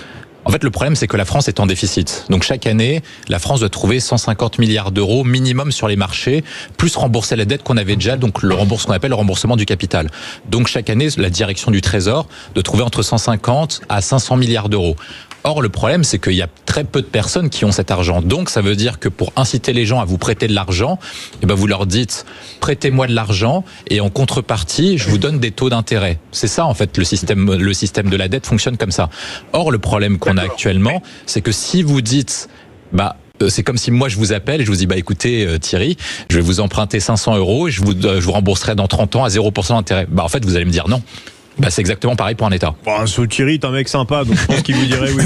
En fait, le problème, c'est que la France est en déficit. Donc, chaque année, la France doit trouver 150 milliards d'euros minimum sur les marchés, plus rembourser la dette qu'on avait déjà, donc ce qu'on appelle le remboursement du capital. Donc, chaque année, la direction du Trésor doit trouver entre 150 à 500 milliards d'euros. Or, le problème, c'est qu'il y a très peu de personnes qui ont cet argent. Donc, ça veut dire que pour inciter les gens à vous prêter de l'argent, vous leur dites « prêtez-moi de l'argent et en contrepartie, je vous donne des taux d'intérêt ». C'est ça, en fait, le système de la dette fonctionne comme ça. Or, le problème qu'on a actuellement, c'est que si vous dites c'est comme si moi je vous appelle et je vous dis écoutez Thierry, je vais vous emprunter 500 € et je vous rembourserai dans 30 ans à 0% d'intérêt. En fait, vous allez me dire non. C'est exactement pareil pour un État. Ce Thierry est un mec sympa, donc je pense qu'il vous dirait oui.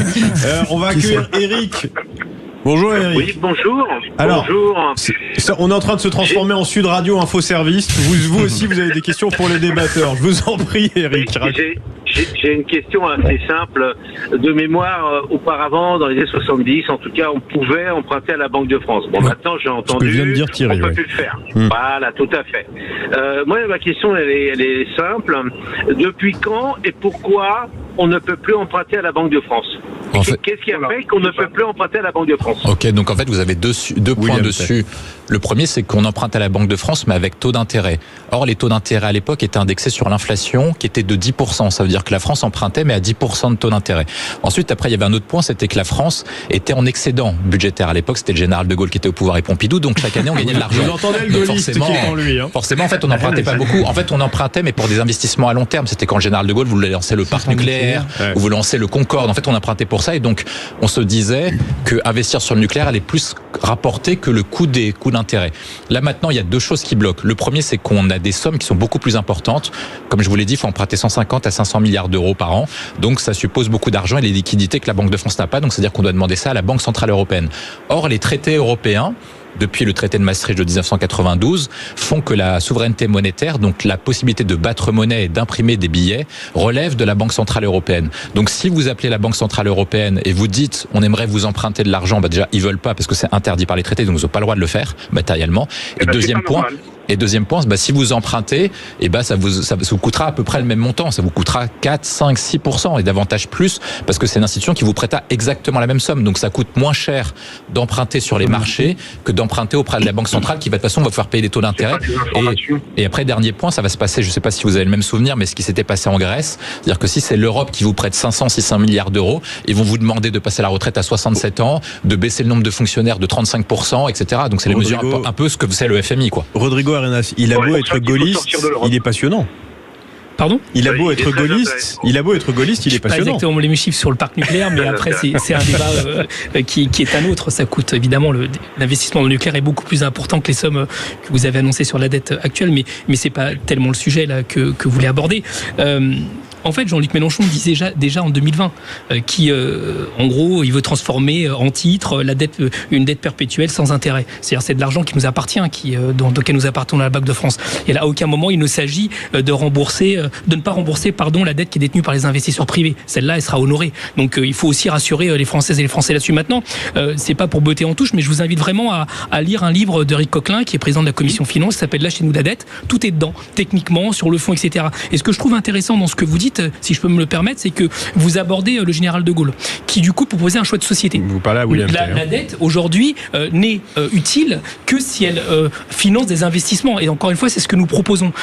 On va accueillir Eric. Bonjour Eric. Oui, bonjour. Alors, bonjour. On est en train de se transformer en Sud Radio Info Service. Vous aussi, vous avez des questions pour les débatteurs. Je vous en prie, Eric. J'ai une question assez simple. De mémoire, auparavant, dans les années 70, en tout cas, on pouvait emprunter à la Banque de France. Maintenant, j'ai entendu, vient de dire Thierry, on peut plus le faire. Voilà, tout à fait. Moi, ma question, elle est simple. Depuis quand et pourquoi on ne peut plus emprunter à la Banque de France? Qu'est-ce qui a fait qu'on ne peut plus emprunter à la Banque de France? Ok, donc en fait, vous avez deux points dessus. Le premier, c'est qu'on emprunte à la Banque de France, mais avec taux d'intérêt. Or, les taux d'intérêt à l'époque étaient indexés sur l'inflation, qui était de 10%. Ça veut dire que la France empruntait, mais à 10% de taux d'intérêt. Ensuite, après, il y avait un autre point, c'était que la France était en excédent budgétaire. À l'époque, c'était le général de Gaulle qui était au pouvoir et Pompidou, donc chaque année, on gagnait de l'argent. Vous entendez le gaulliste qui est en lui. Forcément, en fait, on n'empruntait pas beaucoup. En fait, on empruntait, mais pour des investissements à long terme. C'était quand le général de Gaulle voulait lancer le parc nucléaire. nucléaire, ou vous lancez le Concorde. En fait, on empruntait pour ça, et donc on se disait que investir sur le nucléaire allait plus rapporter que le coût d'intérêt. Là maintenant, il y a deux choses qui bloquent. Le premier, c'est qu'on a des sommes qui sont beaucoup plus importantes. Comme je vous l'ai dit, il faut emprunter 150 à 500 milliards d'euros par an. Donc ça suppose beaucoup d'argent et les liquidités que la Banque de France n'a pas. Donc c'est-à-dire qu'on doit demander ça à la Banque centrale européenne. Or, les traités européens, depuis le traité de Maastricht de 1992, font que la souveraineté monétaire, donc la possibilité de battre monnaie et d'imprimer des billets, relève de la Banque centrale européenne. Donc si vous appelez la Banque centrale européenne et vous dites on aimerait vous emprunter de l'argent, déjà ils veulent pas parce que c'est interdit par les traités, donc ils n'ont pas le droit de le faire matériellement. Et deuxième point, si vous empruntez, ça vous coûtera à peu près le même montant. Ça vous coûtera 4, 5, 6% et davantage plus parce que c'est une institution qui vous prêta exactement la même somme. Donc ça coûte moins cher d'emprunter sur les marchés que d'emprunter auprès de la Banque centrale qui de toute façon va pouvoir payer des taux d'intérêt. Et après, dernier point, ça va se passer, je ne sais pas si vous avez le même souvenir, mais ce qui s'était passé en Grèce, c'est-à-dire que si c'est l'Europe qui vous prête 500, 600 milliards d'euros, ils vont vous demander de passer à la retraite à 67 ans, de baisser le nombre de fonctionnaires de 35%, etc. Donc c'est les mesures un peu ce que c'est le FMI, quoi. Rodrigo Arenas, il a beau être gaulliste, il est passionnant. Pardon ? Il a beau être gaulliste, il est passionnant. Pas exactement les mêmes chiffres sur le parc nucléaire, mais après c'est un débat qui est un autre. Ça coûte évidemment l'investissement dans le nucléaire est beaucoup plus important que les sommes que vous avez annoncées sur la dette actuelle, mais c'est pas tellement le sujet là que vous voulez aborder. En fait, Jean-Luc Mélenchon disait déjà en 2020 en gros, il veut transformer en titre une dette perpétuelle sans intérêt. C'est-à-dire c'est de l'argent qui nous appartient, auquel nous appartenons à la Banque de France. Et là, à aucun moment, il ne s'agit de ne pas rembourser la dette qui est détenue par les investisseurs privés. Celle-là, elle sera honorée. Donc, il faut aussi rassurer les Françaises et les Français là-dessus. Maintenant, c'est pas pour botter en touche, mais je vous invite vraiment à lire un livre d'Éric Coquelin, qui est président de la Commission Finance, qui s'appelle Lâchez-nous la dette. Tout est dedans, techniquement, sur le fond, etc. Et ce que je trouve intéressant dans ce que vous dites, si je peux me le permettre, c'est que vous abordez le général de Gaulle, qui du coup proposait un choix de société. Vous parlez à William Tell. La dette, aujourd'hui, n'est utile que si elle finance des investissements. Et encore une fois, c'est ce que nous proposons.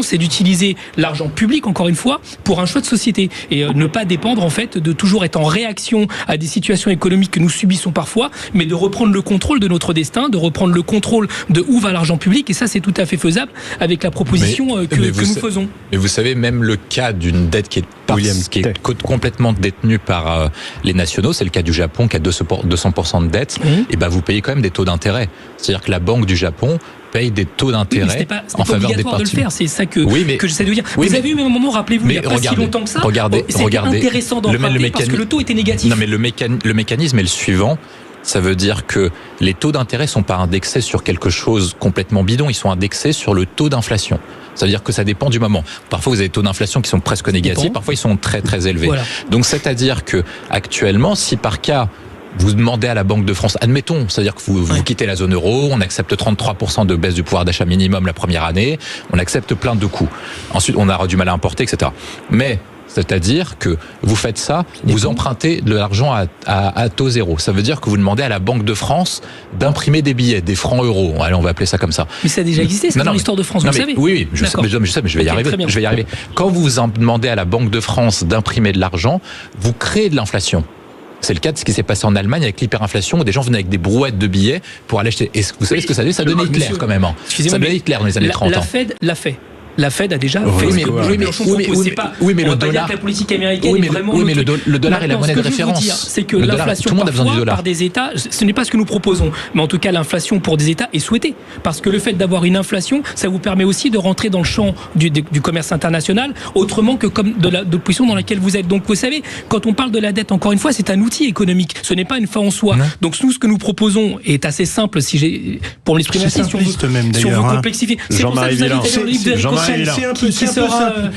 C'est d'utiliser l'argent public, encore une fois, pour un choix de société. Et ne pas dépendre, en fait, de toujours être en réaction à des situations économiques que nous subissons parfois, mais de reprendre le contrôle de notre destin, de reprendre le contrôle de où va l'argent public. Et ça, c'est tout à fait faisable avec la proposition que nous faisons. Mais vous savez, même le cas d'une dette qui est complètement détenue par les nationaux, c'est le cas du Japon qui a 200% de dette, et vous payez quand même des taux d'intérêt. C'est-à-dire que la Banque du Japon paye des taux d'intérêt en faveur des partis. De le faire, c'est ça que j'essaie de dire. Vous avez eu même un moment, rappelez-vous, il n'y a pas si longtemps que ça, c'était intéressant d'emprunter parce que le taux était négatif. Non, mais le mécanisme est le suivant. Ça veut dire que les taux d'intérêt sont pas indexés sur quelque chose complètement bidon, ils sont indexés sur le taux d'inflation. Ça veut dire que ça dépend du moment. Parfois, vous avez des taux d'inflation qui sont presque négatifs, parfois ils sont très très élevés. Voilà. Donc, c'est-à-dire que actuellement, si par cas vous demandez à la Banque de France, admettons, c'est-à-dire que vous quittez la zone euro, on accepte 33% de baisse du pouvoir d'achat minimum la première année, on accepte plein de coûts. Ensuite, on aura du mal à importer, etc. Mais c'est-à-dire que vous faites ça, vous empruntez de l'argent à taux zéro. Ça veut dire que vous demandez à la Banque de France d'imprimer des billets, des francs euros. Allez, on va appeler ça comme ça. Mais ça a déjà existé, c'est dans l'histoire de France, vous le savez. Oui, je sais, mais je vais y arriver. Quand vous demandez à la Banque de France d'imprimer de l'argent, vous créez de l'inflation. C'est le cas de ce qui s'est passé en Allemagne avec l'hyperinflation où des gens venaient avec des brouettes de billets pour aller acheter. Et vous savez ce que ça donnait ? Ça donnait Hitler quand même. Ça donnait Hitler dans les années 30. La Fed l'a fait. La Fed a déjà fait ce que mais le dollar, la politique américaine est vraiment le dollar est la monnaie de référence. C'est que l'inflation parfois par des États, ce n'est pas ce que nous proposons, mais en tout cas l'inflation pour des États est souhaitée parce que le fait d'avoir une inflation, ça vous permet aussi de rentrer dans le champ du commerce international autrement que comme de position dans laquelle vous êtes. Donc vous savez, quand on parle de la dette, encore une fois, c'est un outil économique, ce n'est pas une fin en soi. Donc nous, ce que nous proposons est assez simple pour l'exprimer ainsi, si on veut complexifier. C'est pour ça que vous avez d'ailleurs le livre de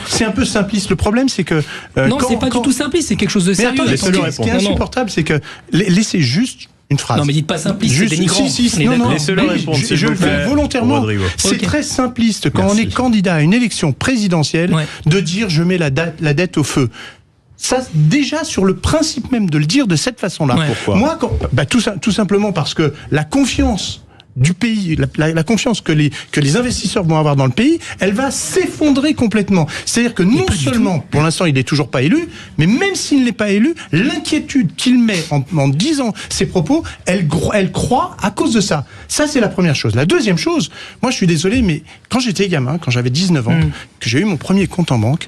c'est un peu simpliste. Le problème, c'est que non, c'est pas du tout simpliste. C'est quelque chose de sérieux. Ce qui est insupportable, c'est que laissez juste une phrase. Non, mais dites pas simpliste, c'est dénigrant. Je le fais volontairement. C'est très simpliste quand on est candidat à une élection présidentielle de dire je mets la dette au feu. Ça, déjà, sur le principe même de le dire de cette façon-là. Pourquoi ? Moi, tout simplement parce que la confiance du pays, la confiance que les investisseurs vont avoir dans le pays, elle va s'effondrer complètement. C'est-à-dire que non seulement, pour l'instant, il n'est toujours pas élu, mais même s'il n'est pas élu, l'inquiétude qu'il met en disant ses propos, elle croît à cause de ça. Ça, c'est la première chose. La deuxième chose, moi, je suis désolé, mais quand j'étais gamin, quand j'avais 19 ans, que j'ai eu mon premier compte en banque,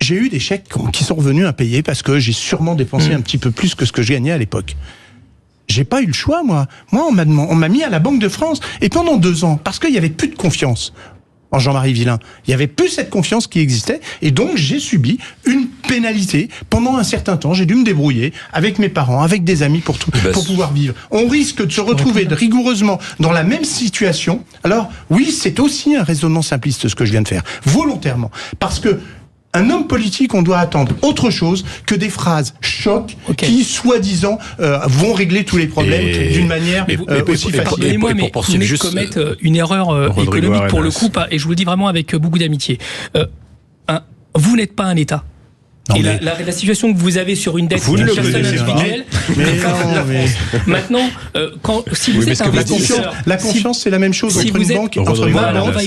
j'ai eu des chèques qui sont revenus impayés parce que j'ai sûrement dépensé un petit peu plus que ce que je gagnais à l'époque. J'ai pas eu le choix, moi. Moi, on m'a mis à la Banque de France. Et pendant 2 ans, parce qu'il y avait plus de confiance en Jean-Marie Villain, il y avait plus cette confiance qui existait. Et donc, j'ai subi une pénalité. Pendant un certain temps, j'ai dû me débrouiller avec mes parents, avec des amis pour pouvoir vivre. On risque de se retrouver rigoureusement dans la même situation. Alors, oui, c'est aussi un raisonnement simpliste, ce que je viens de faire. Volontairement. Parce que un homme politique, on doit attendre autre chose que des phrases chocs qui, soi-disant, vont régler tous les problèmes d'une manière aussi facile. Pardonnez-moi, mais vous venez de commettre une erreur économique pour le coup, et je vous le dis vraiment avec beaucoup d'amitié. Vous n'êtes pas un État. Non, et la situation que vous avez sur une dette d'une personne individuelle, maintenant, si vous êtes investisseur, la confiance, c'est la même chose entre une banque, entre une banque.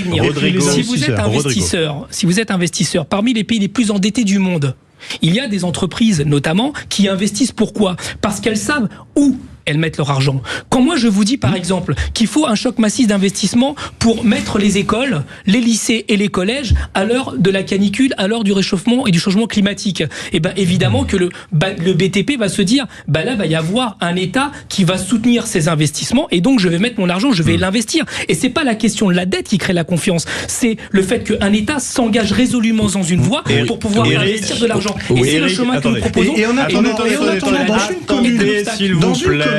Si vous êtes investisseur, parmi les pays les plus endettés du monde, il y a des entreprises notamment qui investissent. Pourquoi ? Parce qu'elles savent où elles mettent leur argent. Quand moi je vous dis par exemple qu'il faut un choc massif d'investissement pour mettre les écoles, les lycées et les collèges à l'heure de la canicule, à l'heure du réchauffement et du changement climatique, et ben évidemment que le BTP va se dire là va y avoir un État qui va soutenir ces investissements et donc je vais mettre mon argent, je vais l'investir. Et c'est pas la question de la dette qui crée la confiance, c'est le fait qu'un État s'engage résolument dans une voie pour pouvoir investir de l'argent. Et c'est le chemin que nous proposons. Et en attendant, s'il vous plaît.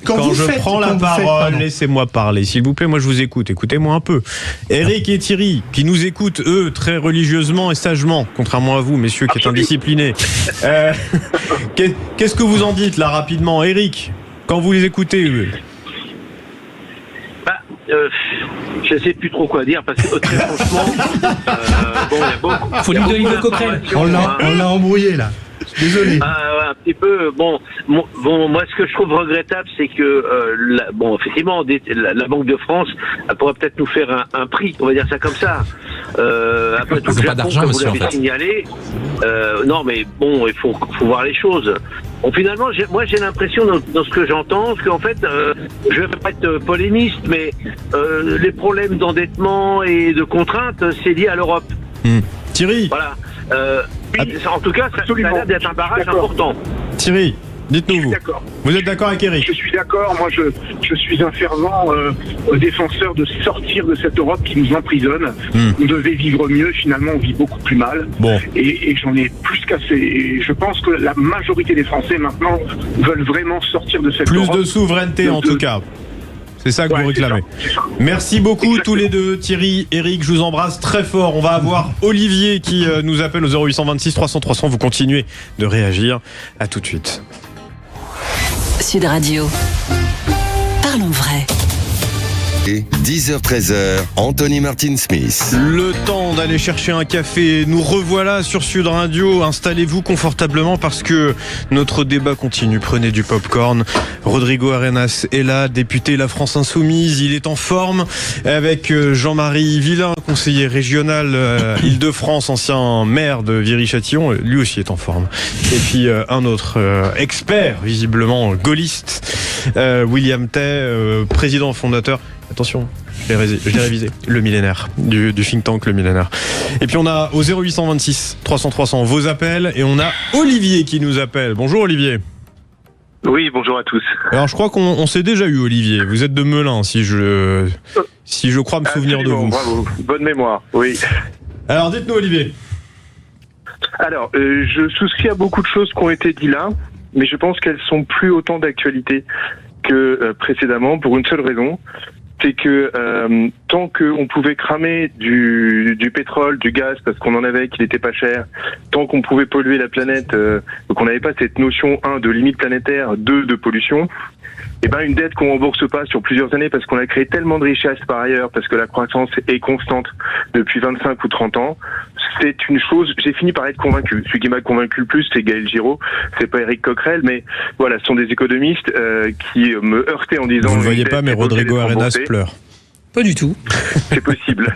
Quand je prends la parole, laissez-moi parler, s'il vous plaît. Moi, je vous écoute. Écoutez-moi un peu. Eric et Thierry, qui nous écoutent, eux, très religieusement et sagement, contrairement à vous, messieurs, qui êtes indisciplinés. Qu'est-ce que vous en dites, là, rapidement, Eric, quand vous les écoutez je sais plus trop quoi dire parce que très franchement, il y a beaucoup. Faut lui donner le coquerel. On l'a embrouillé là. Désolé. Un petit peu. Bon, moi, ce que je trouve regrettable, c'est que, effectivement, la Banque de France, elle pourrait peut-être nous faire un prix, on va dire ça comme ça. Après tout, pas d'argent, comme monsieur, vous l'avez signalé. Non, mais bon, il faut voir les choses. Bon, finalement, j'ai l'impression dans ce que j'entends, qu'en fait, je vais pas être polémiste, mais les problèmes d'endettement et de contraintes, c'est lié à l'Europe. Thierry. Voilà. En tout cas, ça a l'air d'être un barrage important. Thierry, dites-nous vous êtes d'accord avec Eric ? Je suis d'accord. Moi, je suis un fervent défenseur de sortir de cette Europe qui nous emprisonne. On devait vivre mieux. Finalement, on vit beaucoup plus mal. Bon. Et j'en ai plus qu'assez. Et je pense que la majorité des Français, maintenant, veulent vraiment sortir de cette Europe. Plus de souveraineté, en tout cas. C'est ça que vous réclamez. Merci beaucoup tous les deux, Thierry, Eric, je vous embrasse très fort. On va avoir Olivier qui nous appelle au 0826 300 300. Vous continuez de réagir. À tout de suite. Sud Radio. Parlons vrai. 10h-13h, Anthony Martin Smith. Le temps d'aller chercher un café. Nous revoilà sur Sud Radio. Installez-vous confortablement parce que notre débat continue. Prenez du popcorn. Rodrigo Arenas est là, député La France Insoumise. Il est en forme avec Jean-Marie Villain, conseiller régional Île-de-France, ancien maire de Viry-Châtillon. Lui aussi est en forme. Et puis un autre expert, visiblement gaulliste, William Tay, président fondateur. Attention, je l'ai révisé. Le millénaire, du think tank Le Millénaire. Et puis on a au 0826 300 300 vos appels et on a Olivier qui nous appelle. Bonjour Olivier. Oui, bonjour à tous. Alors je crois qu'on s'est déjà eu Olivier. Vous êtes de Melun si je crois me souvenir de vous. Bravo, bonne mémoire, oui. Alors dites-nous Olivier. Alors, je souscris à beaucoup de choses qui ont été dites là, mais je pense qu'elles sont plus autant d'actualité que précédemment pour une seule raison. C'est que tant qu'on pouvait cramer du pétrole, du gaz, parce qu'on en avait, qu'il n'était pas cher, tant qu'on pouvait polluer la planète, qu'on n'avait pas cette notion, 1, de limite planétaire, 2, de pollution, et ben une dette qu'on rembourse pas sur plusieurs années parce qu'on a créé tellement de richesses par ailleurs, parce que la croissance est constante depuis 25 ou 30 ans, c'est une chose, j'ai fini par être convaincu. Celui qui m'a convaincu le plus, c'est Gaël Giraud, c'est pas Éric Coquerel, mais voilà, ce sont des économistes qui me heurtaient en disant... Vous ne voyez pas, mais Rodrigo Arenas pleure. Pas du tout. C'est possible.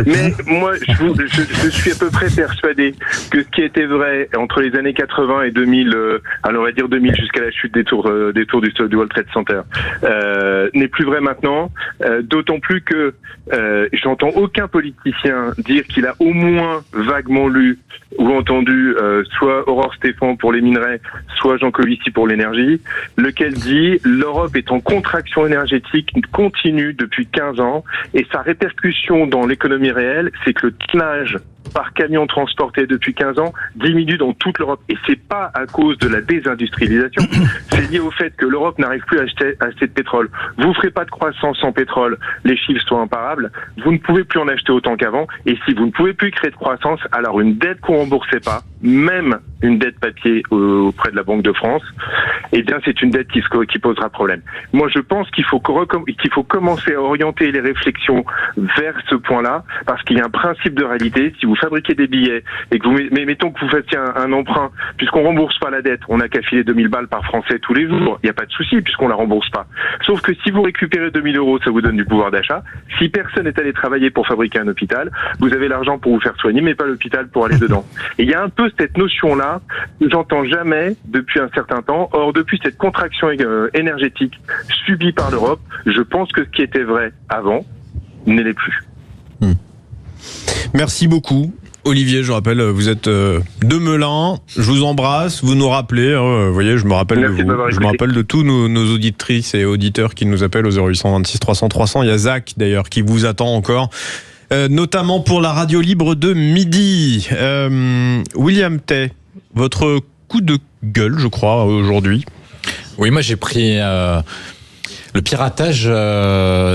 Mais moi, je suis à peu près persuadé que ce qui était vrai entre les années 80 et 2000, alors on va dire 2000 jusqu'à la chute des tours du World Trade Center, n'est plus vrai maintenant. D'autant plus que j'entends aucun politicien dire qu'il a au moins vaguement lu ou entendu soit Aurore Stéphane pour les minerais, soit Jean Covici pour l'énergie, lequel dit l'Europe est en contraction énergétique continue depuis 15 ans et sa répercussion dans l'économie réelle, c'est que le tonnage par camion transporté depuis 15 ans diminue dans toute l'Europe. Et c'est pas à cause de la désindustrialisation, c'est lié au fait que l'Europe n'arrive plus à acheter assez de pétrole. Vous ferez pas de croissance sans pétrole, les chiffres sont imparables, vous ne pouvez plus en acheter autant qu'avant, et si vous ne pouvez plus créer de croissance, alors une dette qu'on remboursait pas, même une dette papier auprès de la Banque de France, eh bien c'est une dette qui posera problème. Moi je pense qu'il faut commencer à orienter les réflexions vers ce point-là, parce qu'il y a un principe de réalité. Si vous fabriquez des billets et que mettons que vous fassiez un emprunt, puisqu'on rembourse pas la dette, on n'a qu'à filer 2000 balles par Français tous les jours, il n'y a pas de souci puisqu'on la rembourse pas. Sauf que si vous récupérez 2000 euros, ça vous donne du pouvoir d'achat. Si personne n'est allé travailler pour fabriquer un hôpital, vous avez l'argent pour vous faire soigner, mais pas l'hôpital pour aller dedans. Et il y a un peu cette notion-là que j'entends jamais depuis un certain temps. Or, depuis cette contraction énergétique subie par l'Europe, je pense que ce qui était vrai avant ne l'est plus. Merci beaucoup. Olivier, je rappelle, vous êtes de Melun, je vous embrasse, vous nous rappelez, vous voyez, je me rappelle de vous, je me rappelle de tous nos auditrices et auditeurs qui nous appellent au 0826 300 300. Il y a Zach d'ailleurs qui vous attend encore, notamment pour la radio libre de midi. William Tay, votre coup de gueule, je crois, aujourd'hui. Oui, moi j'ai pris le piratage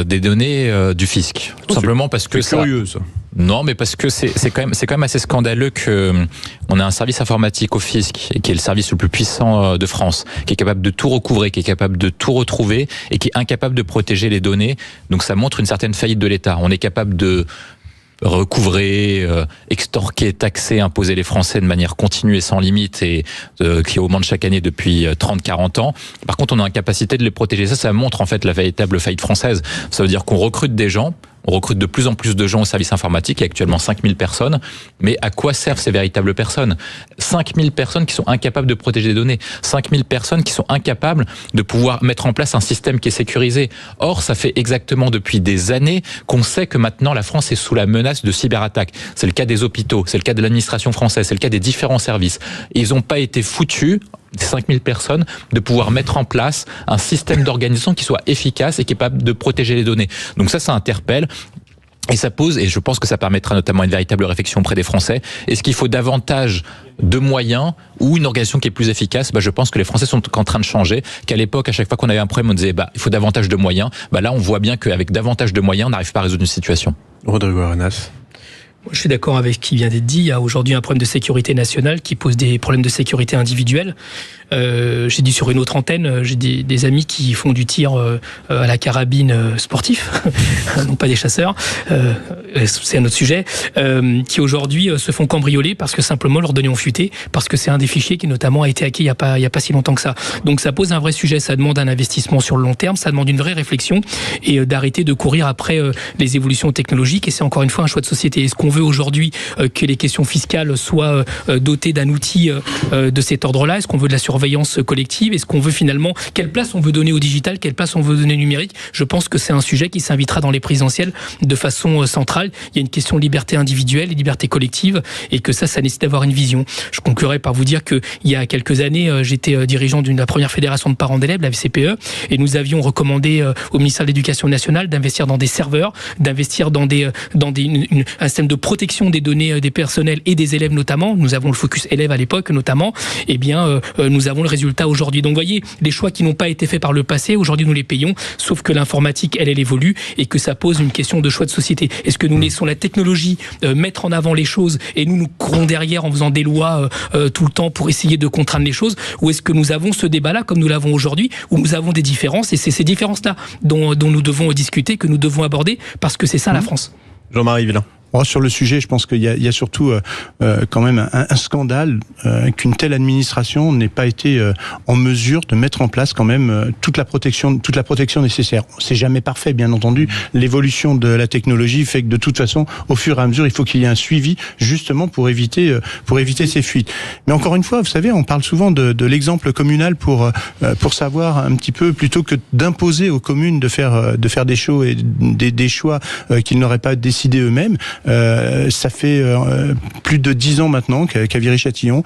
des données du fisc. Tout simplement parce que c'est curieux ça. Non, mais parce que c'est quand même assez scandaleux que on a un service informatique au fisc qui est le service le plus puissant de France, qui est capable de tout recouvrer, qui est capable de tout retrouver et qui est incapable de protéger les données. Donc ça montre une certaine faillite de l'État. On est capable de recouvrer, extorquer, taxer, imposer les Français de manière continue et sans limite et qui augmente chaque année depuis 30-40 ans. Par contre, on a l'incapacité de les protéger. Ça montre en fait la véritable faillite française. Ça veut dire qu'on recrute des gens, on recrute de plus en plus de gens au service informatique, il y a actuellement 5000 personnes, mais à quoi servent ces véritables personnes ? 5000 personnes qui sont incapables de protéger les données, 5000 personnes qui sont incapables de pouvoir mettre en place un système qui est sécurisé. Or, ça fait exactement depuis des années qu'on sait que maintenant la France est sous la menace de cyberattaques. C'est le cas des hôpitaux, c'est le cas de l'administration française, c'est le cas des différents services. Ils n'ont pas été foutus, des 5000 personnes, de pouvoir mettre en place un système d'organisation qui soit efficace et capable de protéger les données. Donc ça interpelle. Et ça pose, et je pense que ça permettra notamment une véritable réflexion auprès des Français. Est-ce qu'il faut davantage de moyens ou une organisation qui est plus efficace ? Je pense que les Français sont en train de changer. Qu'à l'époque, à chaque fois qu'on avait un problème, on disait il faut davantage de moyens. Là, on voit bien qu'avec davantage de moyens, on n'arrive pas à résoudre une situation. Rodrigo Arenas. Je suis d'accord avec ce qui vient d'être dit. Il y a aujourd'hui un problème de sécurité nationale qui pose des problèmes de sécurité individuelle. J'ai dit sur une autre antenne, j'ai des amis qui font du tir à la carabine sportif, non pas des chasseurs, c'est un autre sujet, qui aujourd'hui se font cambrioler parce que simplement leurs données ont fuité, parce que c'est un des fichiers qui notamment a été hacké il y a pas si longtemps que ça. Donc ça pose un vrai sujet, ça demande un investissement sur le long terme, ça demande une vraie réflexion et d'arrêter de courir après les évolutions technologiques, et c'est encore une fois un choix de société. Est-ce qu'on veut aujourd'hui que les questions fiscales soient dotées d'un outil de cet ordre-là ? Est-ce qu'on veut de la surveillance collective ? Est-ce qu'on veut finalement, quelle place on veut donner au digital, quelle place on veut donner au numérique ? Je pense que c'est un sujet qui s'invitera dans les présidentielles de façon centrale. Il y a une question de liberté individuelle et liberté collective, et que ça nécessite d'avoir une vision. Je conclurai par vous dire que il y a quelques années, j'étais dirigeant de la première fédération de parents d'élèves, la FCPE, et nous avions recommandé au ministère de l'Éducation nationale d'investir dans des serveurs, d'investir dans un système de protection des données des personnels et des élèves notamment. Nous avons le focus élève à l'époque notamment. Eh bien, nous avons le résultat aujourd'hui. Donc, vous voyez, les choix qui n'ont pas été faits par le passé, aujourd'hui nous les payons. Sauf que l'informatique, elle évolue, et que ça pose une question de choix de société. Est-ce que nous laissons la technologie mettre en avant les choses et nous courons derrière en faisant des lois tout le temps pour essayer de contraindre les choses, ou est-ce que nous avons ce débat-là comme nous l'avons aujourd'hui, où nous avons des différences, et c'est ces différences-là dont nous devons discuter, que nous devons aborder, parce que c'est ça la France. Jean-Marie Villain. Sur le sujet, je pense qu'il y a surtout quand même un scandale qu'une telle administration n'ait pas été en mesure de mettre en place quand même toute la protection nécessaire. C'est jamais parfait, bien entendu. L'évolution de la technologie fait que de toute façon, au fur et à mesure, il faut qu'il y ait un suivi justement pour éviter ces fuites. Mais encore une fois, vous savez, on parle souvent de l'exemple communal pour savoir un petit peu, plutôt que d'imposer aux communes de faire des choix qu'ils n'auraient pas décidé eux-mêmes. Ça fait plus de 10 ans maintenant qu'à Viry-Châtillon,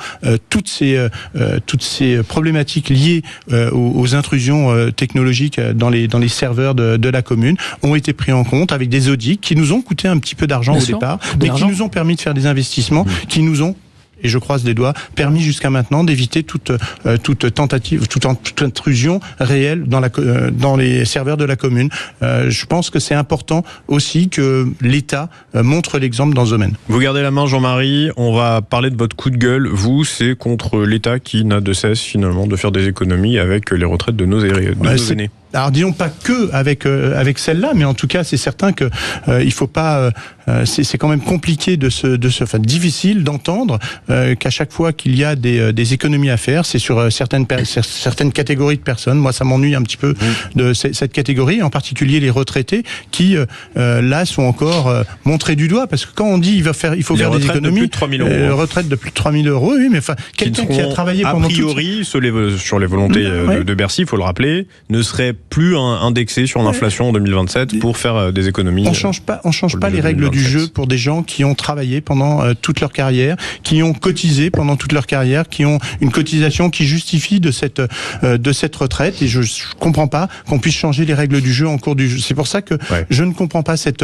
toutes ces problématiques liées aux intrusions technologiques dans les serveurs de la commune ont été pris en compte avec des audits qui nous ont coûté un petit peu d'argent au départ, mais qui nous ont permis de faire des investissements qui nous ont, et je croise les doigts, permis jusqu'à maintenant d'éviter toute tentative, toute intrusion réelle dans les serveurs de la commune. Je pense que c'est important aussi que l'État montre l'exemple dans ce domaine. Vous gardez la main, Jean-Marie. On va parler de votre coup de gueule. Vous, c'est contre l'État qui n'a de cesse finalement de faire des économies avec les retraites de nos aînés. Alors disons pas que avec celle-là, mais en tout cas c'est certain que il faut pas. C'est quand même compliqué difficile d'entendre qu'à chaque fois qu'il y a des économies à faire, c'est sur certaines catégories de personnes. Moi, ça m'ennuie un petit peu de cette catégorie, en particulier les retraités qui là sont encore montrés du doigt, parce que quand on dit il faut faire des économies, de plus de 3 000 euros. Retraite de plus de 3 000 euros, oui, mais enfin quelqu'un qui a travaillé pendant a priori sur les volontés de Bercy, il faut le rappeler, ne serait plus indexé sur l'inflation en 2027 pour faire des économies. On change pas les règles du jeu pour des gens qui ont travaillé pendant toute leur carrière, qui ont cotisé pendant toute leur carrière, qui ont une cotisation qui justifie de cette retraite. Et je comprends pas qu'on puisse changer les règles du jeu en cours du jeu. C'est pour ça que je ne comprends pas cette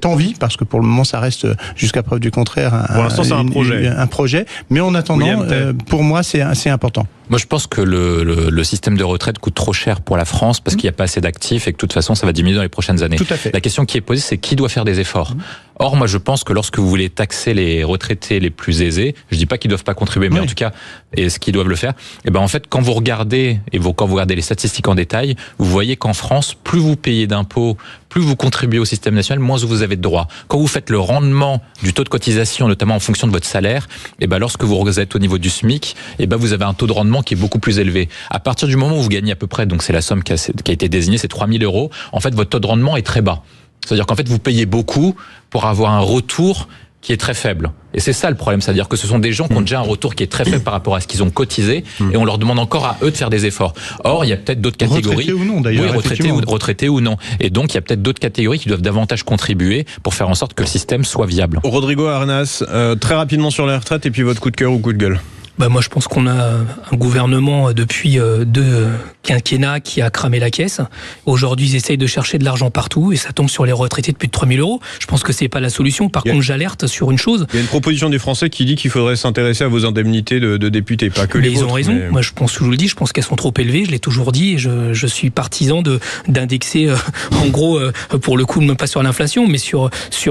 envie, parce que pour le moment ça reste jusqu'à preuve du contraire pour l'instant c'est un projet. Mais en attendant, pour moi c'est important. Moi, je pense que le système de retraite coûte trop cher pour la France parce qu'il n'y a pas assez d'actifs et que de toute façon, ça va diminuer dans les prochaines années. Tout à fait. La question qui est posée, c'est qui doit faire des efforts. Or, moi, je pense que lorsque vous voulez taxer les retraités les plus aisés, je dis pas qu'ils doivent pas contribuer, mais en tout cas, est-ce qu'ils doivent le faire? Et ben, en fait, quand vous regardez les statistiques en détail, vous voyez qu'en France, plus vous payez d'impôts, plus vous contribuez au système national, moins vous avez de droits. Quand vous faites le rendement du taux de cotisation, notamment en fonction de votre salaire, et ben, lorsque vous êtes au niveau du SMIC, et ben, vous avez un taux de rendement qui est beaucoup plus élevé. À partir du moment où vous gagnez à peu près, donc c'est la somme qui a été désignée, c'est 3 000 euros, en fait, votre taux de rendement est très bas. C'est-à-dire qu'en fait, vous payez beaucoup pour avoir un retour qui est très faible. Et c'est ça le problème, c'est-à-dire que ce sont des gens qui ont déjà un retour qui est très faible par rapport à ce qu'ils ont cotisé, et on leur demande encore à eux de faire des efforts. Or, il y a peut-être d'autres catégories... Retraités ou non, d'ailleurs. Oui, retraités ou non. Et donc, il y a peut-être d'autres catégories qui doivent davantage contribuer pour faire en sorte que le système soit viable. Rodrigo Arnas, très rapidement sur les retraites, et puis votre coup de cœur ou coup de gueule. Moi, je pense qu'on a un gouvernement depuis 2 quinquennats qui a cramé la caisse. Aujourd'hui, ils essayent de chercher de l'argent partout et ça tombe sur les retraités de plus de 3 000 euros. Je pense que c'est pas la solution. Par contre, j'alerte sur une chose. Il y a une proposition des Français qui dit qu'il faudrait s'intéresser à vos indemnités de députés, pas que les vôtres. Ils ont raison. Mais... Moi, je vous le dis, je pense qu'elles sont trop élevées. Je l'ai toujours dit et je suis partisan d'indexer, en gros, pour le coup, même pas sur l'inflation, mais sur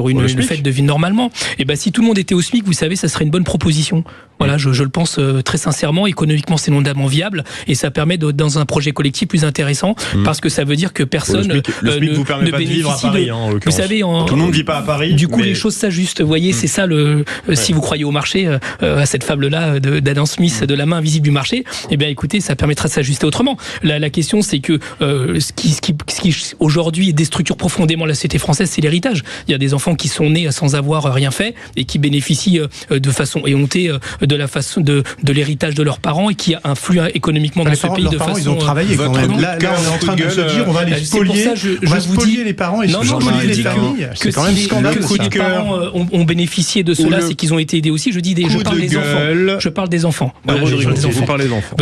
une fête de vie normalement. Et si tout le monde était au SMIC, vous savez, ça serait une bonne proposition. Voilà, je le pense très sincèrement. Économiquement, c'est notamment viable et ça permet dans un projet collectif plus intéressant parce que ça veut dire que personne le SMIC vous permet pas de vivre à Paris, en l'occurrence. Vous savez, tout le monde vit pas à Paris. Du coup, les choses s'ajustent. Vous voyez, c'est ça si vous croyez au marché, à cette fable-là d'Adam Smith, de la main invisible du marché, eh bien, écoutez, ça permettra de s'ajuster autrement. La question, c'est que ce qui aujourd'hui déstructure profondément la société française, c'est l'héritage. Il y a des enfants qui sont nés sans avoir rien fait et qui bénéficient de façon éhontée de la façon de l'héritage de leurs parents et qui influent économiquement dans ce pays de façon... Ils ont travaillé quand même. Là, on est en train de se dire, on va les spolier, les parents et spolier les familles. C'est quand même scandaleux. Si les parents ont bénéficié de cela, c'est qu'ils ont été aidés aussi. Je parle des enfants. Je parle des enfants. Vous parlez des enfants.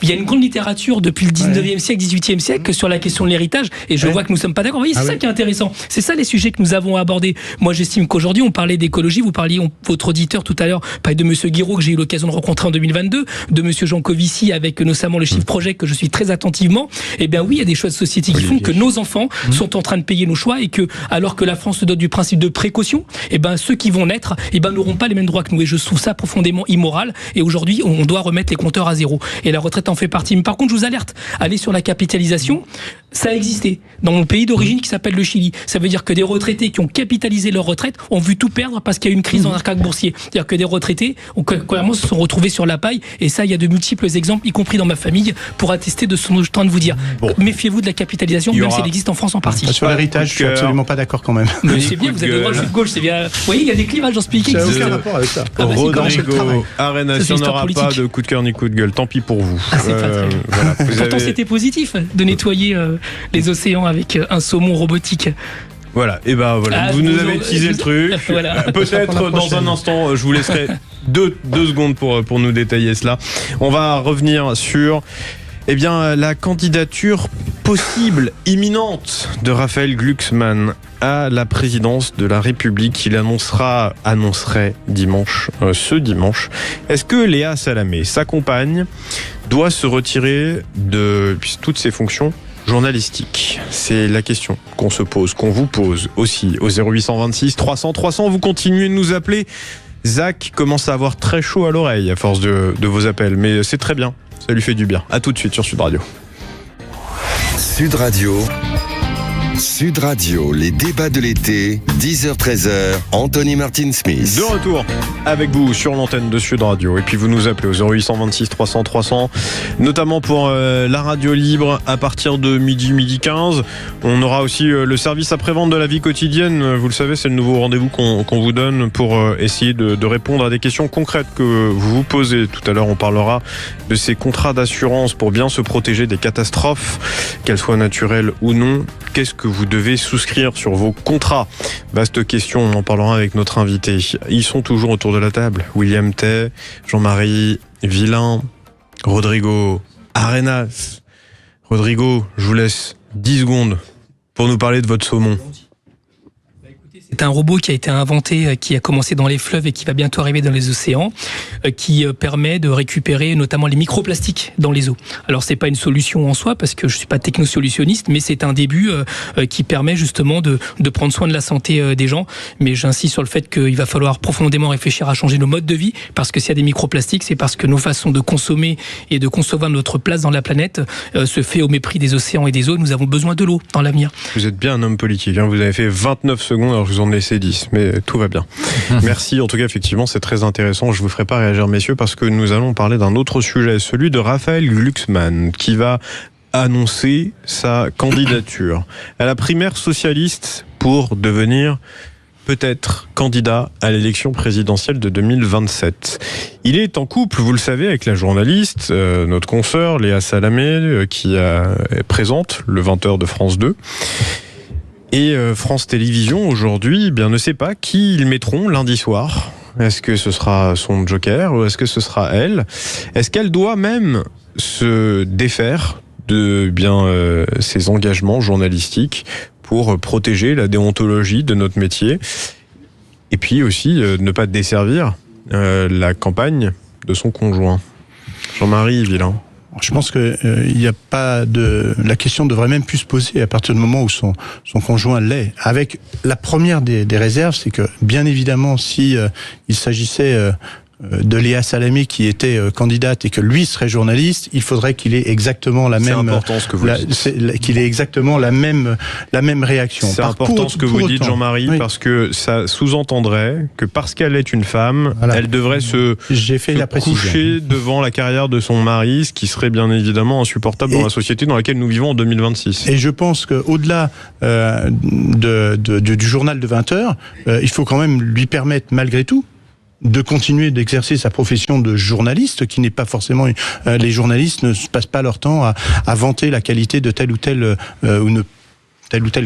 Il y a une grande littérature depuis le 19e siècle, 18e siècle sur la question de l'héritage et je vois que nous ne sommes pas d'accord. Vous voyez, c'est ça qui est intéressant. C'est ça les sujets que nous avons abordés. Moi, j'estime qu'aujourd'hui, on parlait d'écologie. Votre auditeur tout à l'heure parlait de Monsieur Guiraud que j'ai eu l'occasion de rencontrer rencontré en 2022, de monsieur Jancovici avec notamment le Chiffre Project que je suis très attentivement, eh bien oui, il y a des choix de société qui font que nos enfants sont en train de payer nos choix et que, alors que la France se dote du principe de précaution, eh ben ceux qui vont naître, eh ben n'auront pas les mêmes droits que nous. Et je trouve ça profondément immoral. Et aujourd'hui, on doit remettre les compteurs à zéro. Et la retraite en fait partie. Mais par contre, je vous alerte, allez sur la capitalisation. Ça a existé dans mon pays d'origine qui s'appelle le Chili. Ça veut dire que des retraités qui ont capitalisé leur retraite ont vu tout perdre parce qu'il y a eu une crise dans l'arcade boursier. C'est-à-dire que des retraités clairement se sont retrouvés sur la paille. Et ça, il y a de multiples exemples, y compris dans ma famille, pour attester de ce que je suis en train de vous dire. Méfiez-vous de la capitalisation, même si elle existe en France en partie. Sur l'héritage, je suis absolument pas d'accord quand même. Mais c'est bien, vous avez le droit, je suis de gauche, c'est bien. Vous voyez, il y a des clivages dans ce pays qui existent. Ça n'a aucun rapport avec ça. Rodrigo Arena, si on n'aura pas de coup de cœur ni coup de gueule, tant pis pour vous. Pourtant, c'était positif de nettoyer les océans avec un saumon robotique. Voilà, et ben voilà, vous nous avez teasé le truc. Voilà. Peut-être dans un instant, je vous laisserai deux secondes pour nous détailler cela. On va revenir sur la candidature possible, imminente de Raphaël Glucksmann à la présidence de la République. Il annoncerait ce dimanche. Est-ce que Léa Salamé, sa compagne, doit se retirer de toutes ses fonctions journalistiques? C'est la question qu'on se pose, qu'on vous pose aussi au 0826 300 300. Vous continuez de nous appeler. Zach commence à avoir très chaud à l'oreille à force de vos appels, mais c'est très bien. Ça lui fait du bien. À tout de suite sur Sud Radio. Sud Radio, les débats de l'été, 10h-13h, Anthony Martin Smith. De retour avec vous sur l'antenne de Sud Radio. Et puis vous nous appelez au 0826 300 300, notamment pour la radio libre à partir de midi 15. On aura aussi le service après-vente de la vie quotidienne. Vous le savez, c'est le nouveau rendez-vous qu'on vous donne pour essayer de répondre à des questions concrètes que vous vous posez. Tout à l'heure, on parlera de ces contrats d'assurance pour bien se protéger des catastrophes, qu'elles soient naturelles ou non. Qu'est-ce que vous devez souscrire sur vos contrats? Vaste question, on en parlera avec notre invité. Ils sont toujours autour de la table. William Tay, Jean-Marie Villain, Rodrigo Arenas. Rodrigo, je vous laisse 10 secondes pour nous parler de votre saumon. C'est un robot qui a été inventé, qui a commencé dans les fleuves et qui va bientôt arriver dans les océans, qui permet de récupérer notamment les microplastiques dans les eaux. Alors c'est pas une solution en soi parce que je suis pas technosolutionniste, mais c'est un début qui permet justement de prendre soin de la santé des gens. Mais j'insiste sur le fait qu'il va falloir profondément réfléchir à changer nos modes de vie, parce que s'il y a des microplastiques, c'est parce que nos façons de consommer et de concevoir notre place dans la planète se fait au mépris des océans et des eaux. Nous avons besoin de l'eau dans l'avenir. Vous êtes bien un homme politique, hein. Vous avez fait 29 secondes, alors je vous en ai laissé 10, mais tout va bien. Merci, en tout cas, effectivement, c'est très intéressant. Je vous ferai pas réagir, messieurs, parce que nous allons parler d'un autre sujet, celui de Raphaël Glucksmann, qui va annoncer sa candidature à la primaire socialiste pour devenir peut-être candidat à l'élection présidentielle de 2027. Il est en couple, vous le savez, avec la journaliste, notre consoeur Léa Salamé, qui est présente le 20h de France 2. Et France Télévisions, aujourd'hui, ne sait pas qui ils mettront lundi soir. Est-ce que ce sera son joker ou est-ce que ce sera elle? Est-ce qu'elle doit même se défaire de ses engagements journalistiques pour protéger la déontologie de notre métier et puis aussi ne pas desservir la campagne de son conjoint? Jean-Marie Villain. Je pense que il y a pas la question devrait même plus se poser à partir du moment où son conjoint l'est. Avec la première des réserves, c'est que bien évidemment, si il s'agissait de Léa Salamé qui était candidate et que lui serait journaliste, il faudrait qu'il ait exactement la même. C'est important ce que vous dites. Qu'il ait exactement la même réaction. C'est important ce que vous dites, Jean-Marie, oui. Parce que ça sous-entendrait que parce qu'elle est une femme, voilà, elle devrait se coucher devant la carrière de son mari, ce qui serait bien évidemment insupportable dans la société dans laquelle nous vivons en 2026. Et je pense qu'au-delà du journal de 20h, il faut quand même lui permettre malgré tout de continuer d'exercer sa profession de journaliste, qui n'est pas forcément... les journalistes ne passent pas leur temps à vanter la qualité de tel ou tel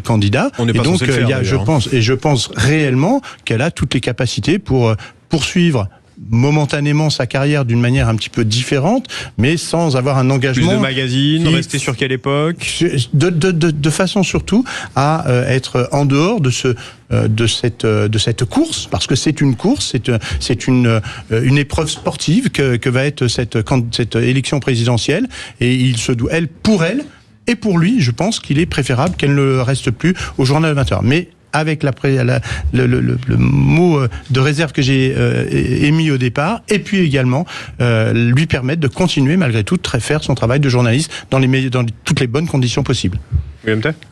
candidat. On n'est pas censé le faire, je pense réellement qu'elle a toutes les capacités pour poursuivre momentanément sa carrière d'une manière un petit peu différente, mais sans avoir un engagement. Plus de magazines, rester sur quelle époque? De façon surtout à être en dehors de cette course, parce que c'est une course, c'est une épreuve sportive que va être cette élection présidentielle, et il se doit, pour elle et pour lui, je pense qu'il est préférable qu'elle ne reste plus au journal 20h. Mais avec le mot de réserve que j'ai émis au départ, et puis également lui permettre de continuer malgré tout de faire son travail de journaliste dans toutes les bonnes conditions possibles.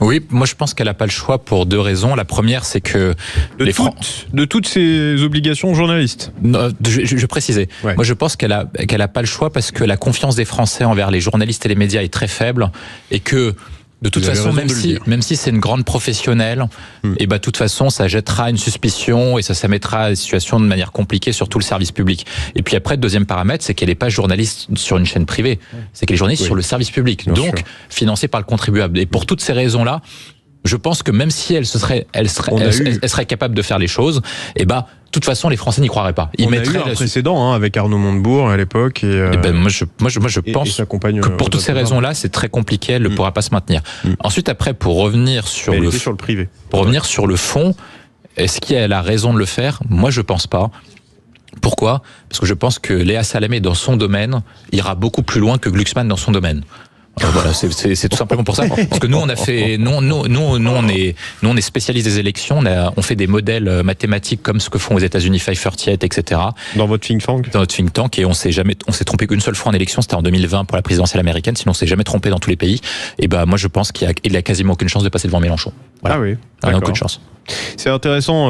Oui, moi je pense qu'elle n'a pas le choix pour deux raisons. La première, c'est que de toutes ses obligations journalistes. Je précisais. Ouais. Moi je pense qu'elle a pas le choix parce que la confiance des Français envers les journalistes et les médias est très faible, et que de toute façon, même si c'est une grande professionnelle, et de toute façon, ça jettera une suspicion et ça mettra la situation de manière compliquée sur tout le service public. Et puis après, le deuxième paramètre, c'est qu'elle n'est pas journaliste sur une chaîne privée. C'est qu'elle est journaliste sur le service public, donc financée par le contribuable. Et pour toutes ces raisons-là, je pense que même si elle serait capable de faire les choses, de toute façon, les Français n'y croiraient pas. On a eu un précédent avec Arnaud Montebourg à l'époque. Moi, je pense que pour toutes ces raisons-là, c'est très compliqué. Elle ne pourra pas se maintenir. Ensuite, après, pour revenir sur le privé, pour revenir sur le fond, est-ce qu'elle a raison de le faire? Moi, je pense pas. Pourquoi? Parce que je pense que Léa Salamé, dans son domaine, ira beaucoup plus loin que Glucksmann dans son domaine. Voilà, c'est tout simplement pour ça. Parce que nous, on a fait, nous, on est spécialistes des élections. On fait des modèles mathématiques comme ce que font aux États-Unis 538, etc. Dans votre think tank? Dans notre think tank, et on s'est trompé qu'une seule fois en élection, c'était en 2020 pour la présidentielle américaine. Sinon, on s'est jamais trompé dans tous les pays. Et moi, je pense qu'il a quasiment aucune chance de passer devant Mélenchon. Voilà. Ah oui. Il n'a aucune chance. C'est intéressant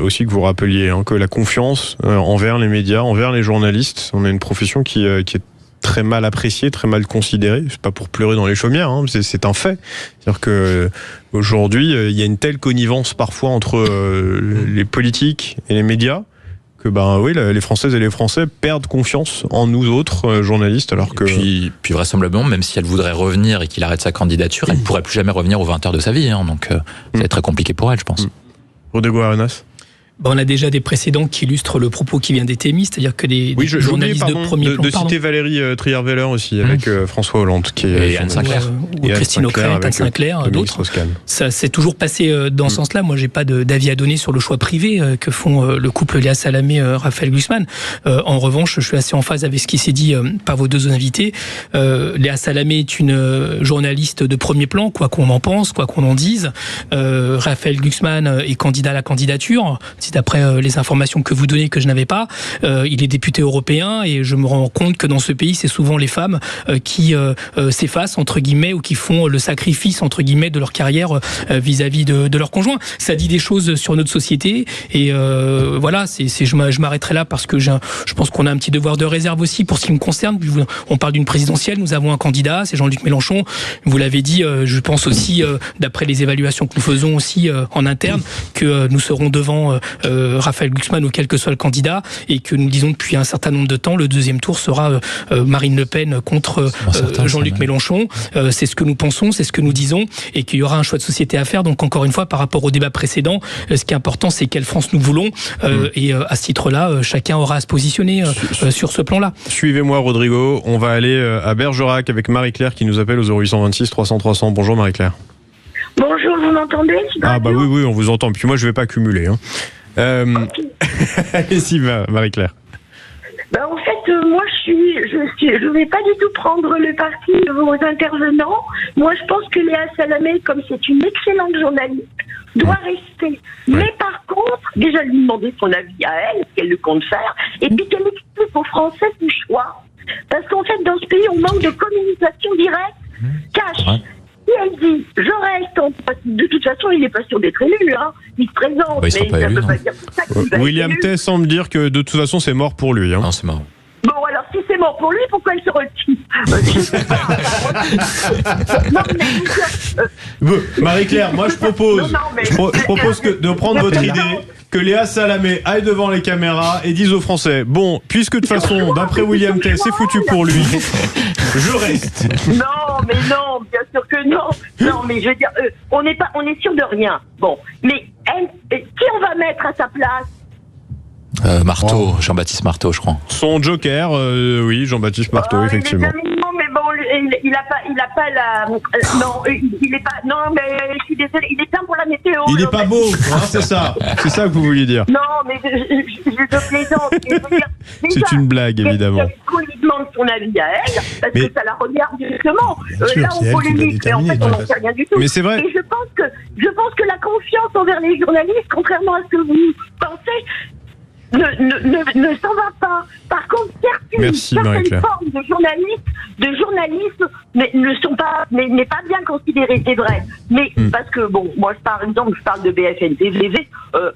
aussi que vous rappeliez que la confiance envers les médias, envers les journalistes, on a une profession qui est très mal apprécié, très mal considéré. C'est pas pour pleurer dans les chaumières, c'est un fait. C'est-à-dire que aujourd'hui, il y a une telle connivence parfois entre les politiques et les médias que les Françaises et les Français perdent confiance en nous autres journalistes, alors que puis vraisemblablement, même si elle voudrait revenir et qu'il arrête sa candidature, elle ne pourrait plus jamais revenir aux 20 heures de sa vie. Donc ça va être très compliqué pour elle, je pense. Rodrigo Arenas. On a déjà des précédents qui illustrent le propos qui vient d'être émis, c'est-à-dire que des journalistes de premier plan... de citer Valérie Trierweiler aussi, avec François Hollande, qui est... Et Anne Sinclair. Ou Christine Ockrent, Anne Sinclair, d'autres. Ça s'est toujours passé dans ce sens-là. Moi, j'ai pas d'avis à donner sur le choix privé que font le couple Léa Salamé, Raphaël Glucksmann. En revanche, je suis assez en phase avec ce qui s'est dit par vos deux invités. Léa Salamé est une journaliste de premier plan, quoi qu'on en pense, quoi qu'on en dise. Raphaël Glucksmann est candidat à la candidature. D'après les informations que vous donnez que je n'avais pas, il est député européen, et je me rends compte que dans ce pays, c'est souvent les femmes qui s'effacent, entre guillemets, ou qui font le sacrifice, entre guillemets, de leur carrière vis-à-vis de leur conjoint. Ça dit des choses sur notre société, et voilà, je m'arrêterai là parce que je pense qu'on a un petit devoir de réserve aussi pour ce qui me concerne. On parle d'une présidentielle, nous avons un candidat, c'est Jean-Luc Mélenchon. Vous l'avez dit, je pense aussi, d'après les évaluations que nous faisons aussi en interne, que nous serons devant Raphaël Glucksmann ou quel que soit le candidat, et que nous disons depuis un certain nombre de temps, le deuxième tour sera Marine Le Pen contre Jean-Luc Mélenchon. C'est ce que nous pensons, c'est ce que nous disons, et qu'il y aura un choix de société à faire. Donc encore une fois, par rapport au débat précédent, ce qui est important, c'est quelle France nous voulons, et à ce titre-là, chacun aura à se positionner sur ce plan-là. Suivez-moi, Rodrigo, on va aller à Bergerac avec Marie-Claire qui nous appelle au 0826 300 300. Bonjour Marie-Claire. Bonjour, vous m'entendez? Oui, on vous entend. Puis moi, je vais pas cumuler. Okay. Allez-y, Marie-Claire. En fait, moi, je vais pas du tout prendre le parti de vos intervenants. Moi, je pense que Léa Salamé, comme c'est une excellente journaliste, doit rester. Mais par contre, déjà lui demander son avis à elle, ce qu'elle le compte faire, et puis qu'elle explique aux Français son choix. Parce qu'en fait, dans ce pays, on manque de communication directe, cash. Si elle dit « je reste », de toute façon, il n'est pas sûr d'être élu, il se présente, mais ça ne peut pas dire ça qu'il va William Tay semble dire que de toute façon, c'est mort pour lui. Non, c'est mort. Bon, alors, si c'est mort pour lui, pourquoi elle se retire? Je sais pas. Marie-Claire, moi, je propose, de prendre votre idée, que Léa Salamé aille devant les caméras et dise aux Français, bon, puisque de toute façon, d'après William Tay, c'est foutu pour lui, je reste. Non, bien sûr que non. Non, mais je veux dire, on est sûr de rien. Bon, mais qui on va mettre à sa place? Marteau, Jean-Baptiste Marteau, je crois. Son joker, oui, Jean-Baptiste Marteau, effectivement. Mais bon, il a pas la. Non, il est pas. Non, mais je suis désolée, il est temps pour la météo. Il est pas beau, hein, c'est ça. C'est ça que vous vouliez dire. Non, mais je plaisante. C'est une blague, évidemment. Qu'on lui demande son avis à elle, parce que ça la regarde directement. Là, on polémique, mais en fait, on n'en sait rien du tout. Mais c'est vrai. Et je pense que la confiance envers les journalistes, contrairement à ce que vous pensez, ne s'en va pas. Par contre, certaines formes de journalisme n'est pas bien considérée, c'est vrai. Mais parce que moi par exemple, je parle de BFM TV.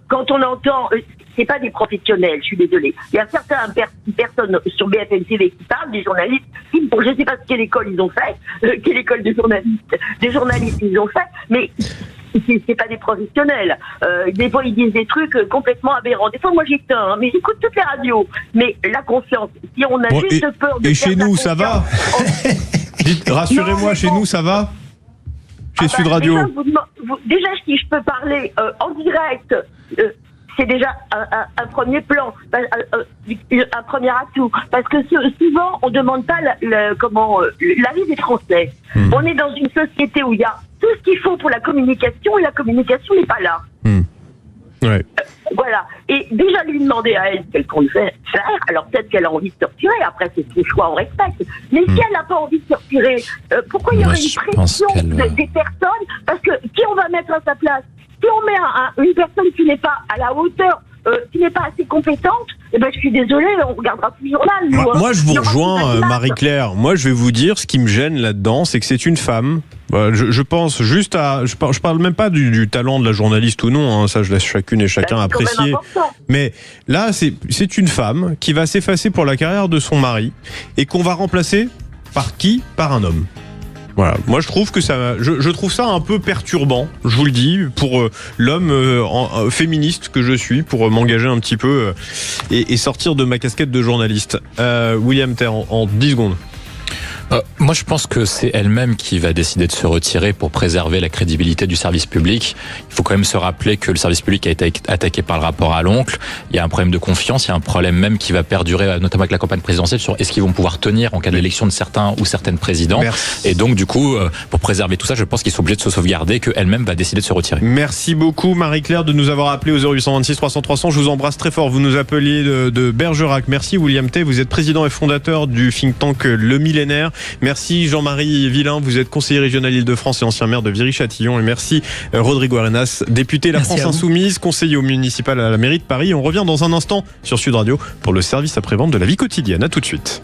Quand on entend, c'est pas des professionnels, je suis désolée. Il y a certaines personnes sur BFM TV qui parlent, des journalistes. Je ne sais pas quelle école ils ont fait, quelle école de journalistes, des journalistes ils ont fait, mais c'est pas des professionnels. Des fois, ils disent des trucs complètement aberrants. Des fois, moi, j'éteins, mais j'écoute toutes les radios. Mais la confiance, si on a juste peur de... Et chez nous, ça va rassurez-moi, chez nous, ça va chez Sud Radio. Déjà, si je peux parler en direct... c'est déjà un premier plan, un premier atout. Parce que souvent, on ne demande pas l'avis des Français. On est dans une société où il y a tout ce qu'il faut pour la communication et la communication n'est pas là. Ouais. Voilà. Et déjà lui demander à elle ce qu'elle compte faire, alors peut-être qu'elle a envie de se retirer, après c'est son choix, on respecte. Mais si elle n'a pas envie de se retirer, pourquoi il y aurait une pression des personnes? Parce que qui on va mettre à sa place? Si on met une personne qui n'est pas à la hauteur, qui n'est pas assez compétente, je suis désolée, on regardera plus le journal. Moi, je vous rejoins, Marie-Claire. Moi, je vais vous dire, ce qui me gêne là-dedans, c'est que c'est une femme. Je pense juste à... Je parle même pas du talent de la journaliste ou non, hein, ça je laisse chacune et chacun apprécier. Mais là, c'est une femme qui va s'effacer pour la carrière de son mari et qu'on va remplacer par qui? Par un homme. Voilà. Moi, je trouve que je trouve ça un peu perturbant, je vous le dis, pour l'homme féministe que je suis, pour m'engager un petit peu et sortir de ma casquette de journaliste. William Ter, en 10 secondes. Moi, je pense que c'est elle-même qui va décider de se retirer pour préserver la crédibilité du service public. Il faut quand même se rappeler que le service public a été attaqué par le rapport à l'oncle. Il y a un problème de confiance, il y a un problème même qui va perdurer, notamment avec la campagne présidentielle, sur est-ce qu'ils vont pouvoir tenir en cas d'élection de certains ou certaines présidents. Merci. Et donc, du coup, pour préserver tout ça, je pense qu'ils sont obligés de se sauvegarder, qu'elle-même va décider de se retirer. Merci beaucoup, Marie-Claire, de nous avoir appelé au 0826 300 300. Je vous embrasse très fort. Vous nous appeliez de Bergerac. Merci, William Tay. Vous êtes président et fondateur du think tank Le Millénaire. Merci Jean-Marie Villain, vous êtes conseiller régional Île-de-France et ancien maire de Viry-Châtillon. Et merci Rodrigo Arenas, député La France Insoumise, conseiller au municipal à la mairie de Paris. On revient dans un instant sur Sud Radio pour le service après-vente de la vie quotidienne. À tout de suite.